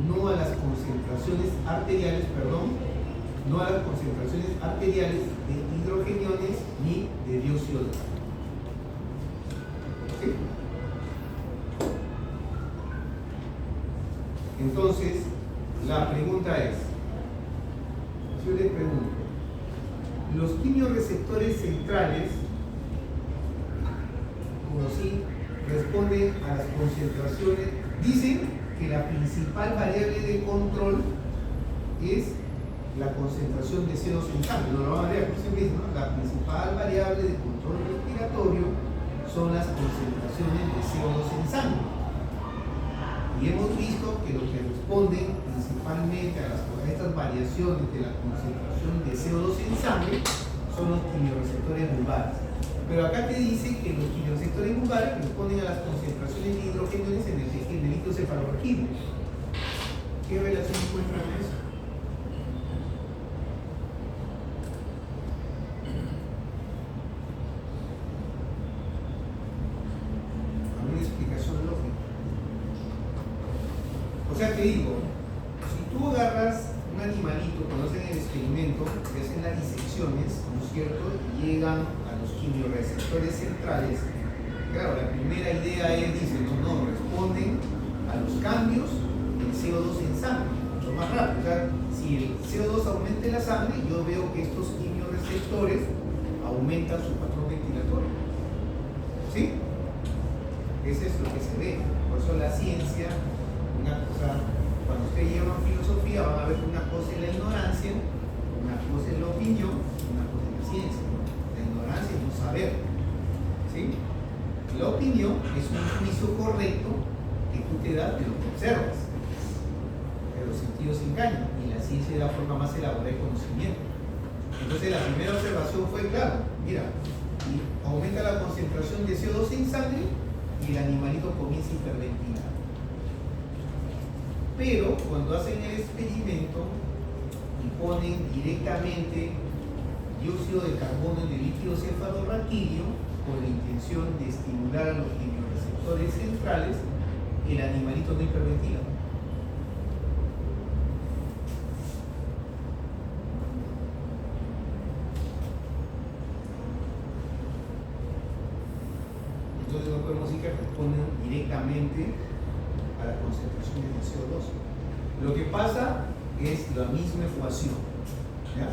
no a las concentraciones arteriales, no a las concentraciones arteriales de hidrogeniones ni de dióxido de carbono. ¿Sí? Entonces, la pregunta es, yo le pregunto, los quimiorreceptores centrales, como si responden a las concentraciones, dicen que la principal variable de control es la concentración de CO2 en sangre. No lo van a ver por sí mismo, ¿no? La principal variable de control respiratorio son las concentraciones de CO2 en sangre. Y hemos visto que lo que responden principalmente a estas variaciones de la concentración de CO2 en sangre son los quimiorreceptores vulvares. Pero acá te dice que los quimiorreceptores vulvares responden a las concentraciones de hidrogeniones en el líquido cefalorraquídeo. ¿Qué relación encuentran en eso? ¿Alguna explicación lógica? O sea, te digo, si tú agarras un animalito cuando hacen el experimento, que hacen las disecciones, ¿no es cierto?, y llegan a los quimiorreceptores centrales, claro, la primera idea es, dicen, no, responden a los cambios del CO2 en sangre, mucho más rápido. O sea, si el CO2 aumenta en la sangre, yo veo que estos quimiorreceptores aumentan su patrón ventilatorio. ¿Sí? Eso es lo que se ve. Por eso la ciencia, una cosa, cuando ustedes llevan filosofía, van a ver que una cosa es la ignorancia, una cosa es la opinión, una cosa es la ciencia. La ignorancia es no saber. ¿Sí? La opinión es un juicio correcto que tú te das de lo que observas. Pero los sentidos engañan y la ciencia es la forma más elaborada de conocimiento. Entonces la primera observación fue, claro, mira, aumenta la concentración de CO2 en sangre y el animalito comienza a hiperventilar. Pero cuando hacen el experimento, y ponen directamente dióxido de carbono en el líquido cefalorraquídeo con la intención de estimular a los quimioreceptores centrales, el animalito no hiperventila. Entonces no podemos decir que responden directamente a la concentración de CO2. Lo que pasa es la misma ecuación, ¿ya?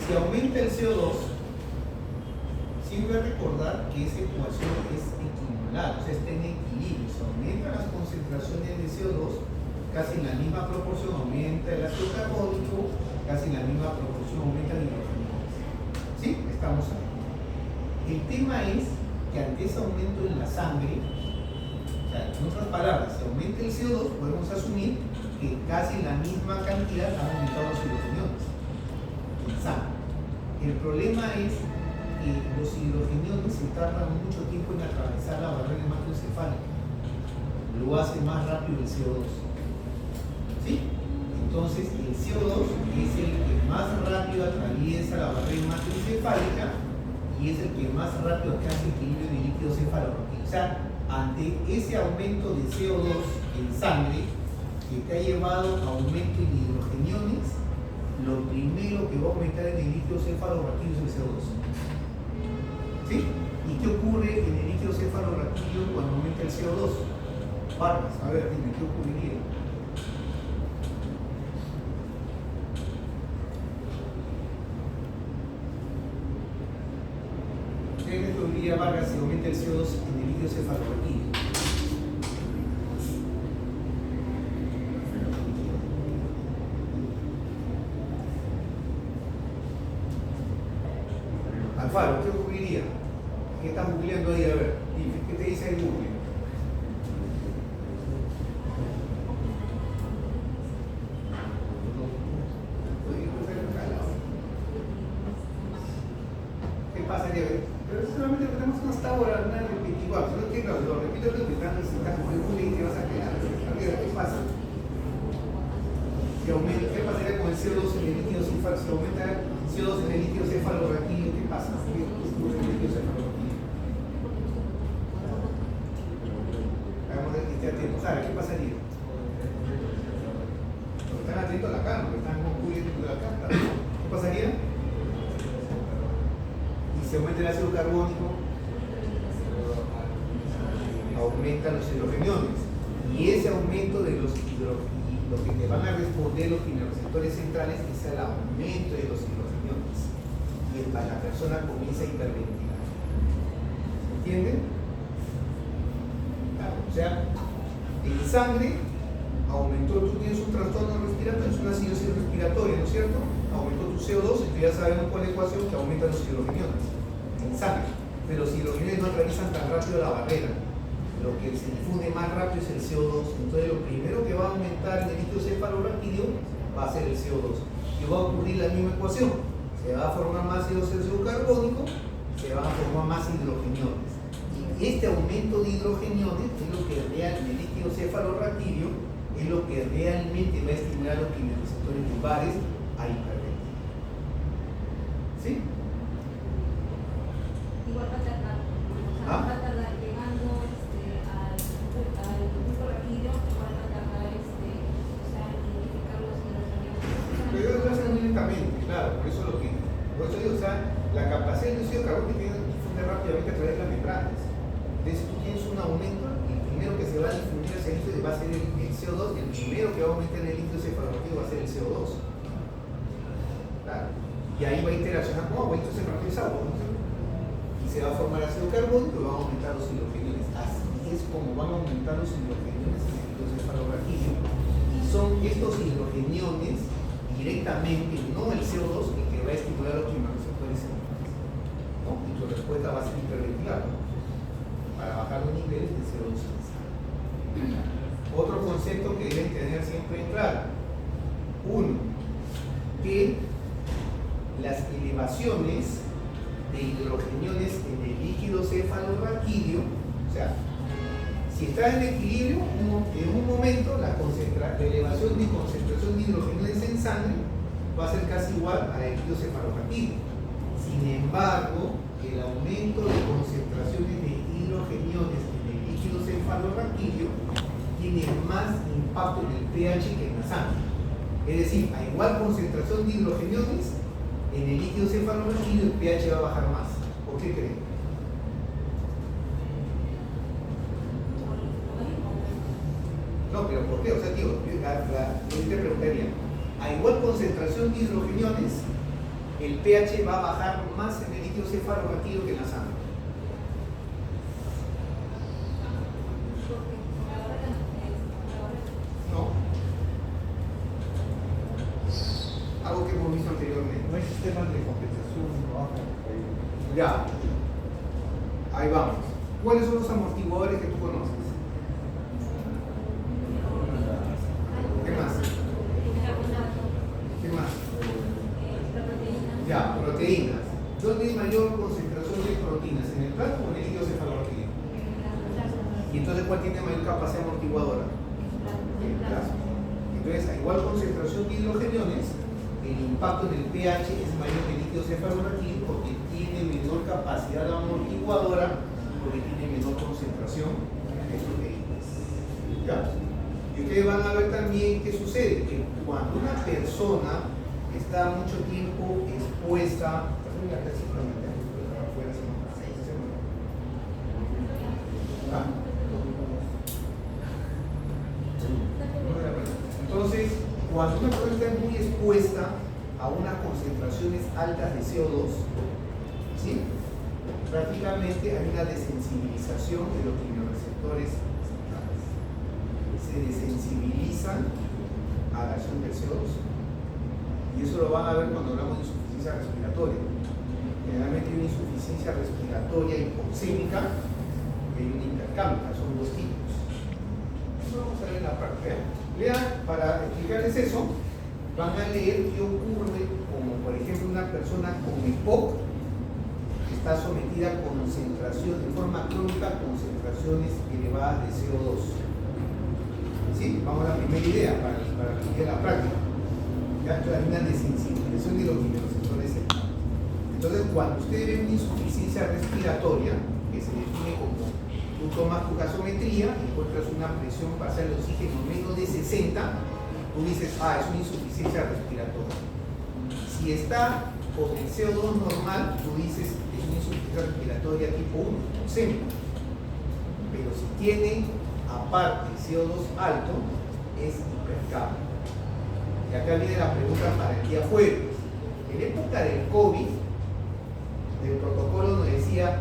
Si aumenta el CO2, siempre recordar que esa ecuación es equilibrada, o sea, está en equilibrio. Si aumentan las concentraciones de CO2, casi en la misma proporción aumenta el ácido carbónico, casi en la misma proporción aumenta el hidrógeno. ¿Sí? Estamos ahí. El tema es que ante ese aumento en la sangre, o sea, en otras palabras, si aumenta el CO2, podemos asumir que casi en la misma cantidad han aumentado los hidrogeniones en sangre. El problema es que los hidrogeniones se tardan mucho tiempo en atravesar la barrera hematoencefálica. Lo hace más rápido el CO2. ¿Sí? Entonces, el CO2 es el que más rápido atraviesa la barrera hematoencefálica y es el que más rápido alcanza el equilibrio de líquido cefalorraquídeo. O sea, ante ese aumento de CO2 en sangre que te ha llevado a aumento en hidrogeniones, lo primero que va a aumentar en el líquido cefalorraquídeo es el CO2. ¿Sí? ¿Y qué ocurre en el líquido cefalorraquídeo cuando aumenta el CO2? Barbas, a ver, dime, ¿qué ocurriría? ¿Qué le ocurriría, Vargas, si aumenta el CO2 en el líquido cefalorraquídeo? Alfaro, ¿qué ocurriría? ¿Qué estás googleando ahí? A ver, dime, ¿qué te dice el Google? ¿Qué pasaría? Pero solamente lo tenemos hasta ahora, una repetitiva. Si no entiendo, lo repito lo que están necesitando con el Google y te vas a quedar. ¿Qué pasa? ¿Qué pasaría con el CO2 en el líquido cefalorraquídeo? Si aumenta el CO2 en el líquido cefalorraquídeo, ¿qué pasa? ¿Qué ocurre en el líquido cefalorraquídeo? Hagamos de que esté atento. Sara, ¿qué pasaría? Porque están atentos a la cámara, porque están concluyendo la cámara. ¿Qué pasaría? Y si aumenta el ácido carbónico, aumentan los hidrogeniones. Y ese aumento de los hidrogeniones, lo que te van a responder los quimioreceptores centrales es el aumento de los hidrogeniones y la persona comienza a hiperventilar. ¿Se entiende? Claro, o sea, en sangre aumentó, tú tienes un trastorno respiratorio, es una acidosis respiratoria, ¿no es cierto? Aumentó tu CO2, entonces ya sabemos cuál es la ecuación que aumenta los hidrogeniones en sangre, pero los hidrogeniones no atraviesan tan rápido la barrera. Lo que se difunde más rápido es el CO2. Entonces lo primero que va a aumentar en el líquido cefalorraquídeo va a ser el CO2. Y va a ocurrir la misma ecuación. Se va a formar más dióxido carbónico, se van a formar más hidrogeniones. Y este aumento de hidrogeniones es lo que realmente, el líquido cefalorraquídeo, es lo que realmente va a estimular los quimioreceptores lumbares a hiperventilar. ¿Sí? Igual va a tardar. O sea, va a tardar llegando al punto raquídeo, va a tardar o sea, identificar los hidrogeniones. Pero yo lo hacen muy lentamente, claro, por eso digo, o sea, la capacidad del dióxido de carbono que difunde rápidamente a través de las membranas. Entonces, si tú tienes un aumento, el primero que se va a difundir hacia el líquido va a ser el CO2, y el primero que va a aumentar en el líquido cefalorraquídeo va a ser el CO2. Claro. Y ahí va a interaccionar con agua, entonces es agua, ¿no? Y se va a formar ácido carbónico y van a aumentar los hidrogeniones. Así es como van a aumentar los hidrogeniones en el líquido cefalorraquídeo. Y son estos hidrogeniones directamente, no el CO2, el que va a estimular los quimioreceptores centrales, ¿no? Y tu respuesta va a ser hiperventilar, ¿no? Para bajar los niveles de CO2 en sangre. Otro concepto que deben tener siempre en claro. Uno, que las elevaciones de hidrogeniones en el líquido cefalorraquídeo, o sea, si está en equilibrio, en un momento la elevación de concentración de hidrogeniones en sangre va a ser casi igual al líquido cefalorraquídeo. Sin embargo, el aumento de concentraciones de hidrogeniones en el líquido cefalorraquídeo tiene más impacto en el pH que en la sangre. Es decir, a igual concentración de hidrogeniones, en el líquido cefalorraquídeo el pH va a bajar más. ¿Por qué creen? No, pero ¿por qué? O sea, tío, yo te preguntaría, a igual concentración de hidrogeniones, el pH va a bajar más en el líquido cefalorraquídeo que en la sangre. No. Algo que hemos visto anteriormente. No hay sistemas de compensación, no baja. Ya. Ahí vamos. ¿Cuáles son los amortiguadores que tú conoces? ¿Qué más? ¿Qué más? Ya, proteínas. ¿Dónde hay mayor concentración de proteínas? ¿En el plasma o en el líquido cefalorraquídeo? ¿Y entonces cuál tiene mayor capacidad amortiguadora? El plasma. Entonces, a igual concentración de hidrogeniones, el impacto en el pH es mayor en el líquido cefalorraquídeo porque tiene menor capacidad amortiguadora, porque tiene menor concentración de proteínas. ¿Ya? Y ustedes van a ver también qué sucede, que cuando una persona está mucho tiempo expuesta, ¿Ah? Entonces, cuando una persona está muy expuesta a unas concentraciones altas de CO2, ¿sí? Prácticamente hay una desensibilización de los quimioreceptores centrales. Se desensibilizan a la acción del CO2. Y eso lo van a ver cuando hablamos de insuficiencia respiratoria. Generalmente hay una insuficiencia respiratoria hipoxémica y hay una intercámica, son dos tipos. Eso vamos a ver en la práctica. Lean, para explicarles eso, van a leer qué ocurre, como por ejemplo una persona con EPOC que está sometida a concentración, de forma crónica, a concentraciones elevadas de CO2. ¿Sí? Vamos a la primera idea para explicar la práctica. Ya hay una desensibilización de los quimioreceptores centrales. Entonces, cuando usted ve una insuficiencia respiratoria, que se define como tú tomas tu gasometría, encuentras una presión parcial de oxígeno menos de 60, tú dices, es una insuficiencia respiratoria. Si está con el CO2 normal, tú dices, es una insuficiencia respiratoria tipo 1, hipoxémica. Pero si tiene aparte CO2 alto, es hipercámico. Y acá viene la pregunta para el día jueves. En época del COVID, el protocolo nos decía,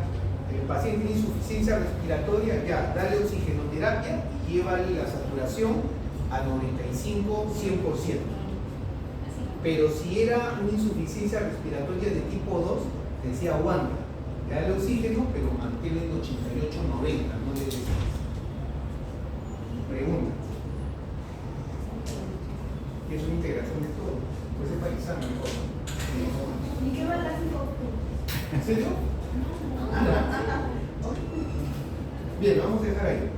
el paciente tiene insuficiencia respiratoria, ya, dale oxigenoterapia y llévale la saturación a 95-100%. Pero si era una insuficiencia respiratoria de tipo 2, decía aguanta, dale oxígeno, pero mantiene el 88-90, no le des. Pregunta. ¿Qué es una integración de todo? Pues es paisano mejor. ¿Y qué balance obtuvo? ¿En serio? Bien, vamos a dejar ahí.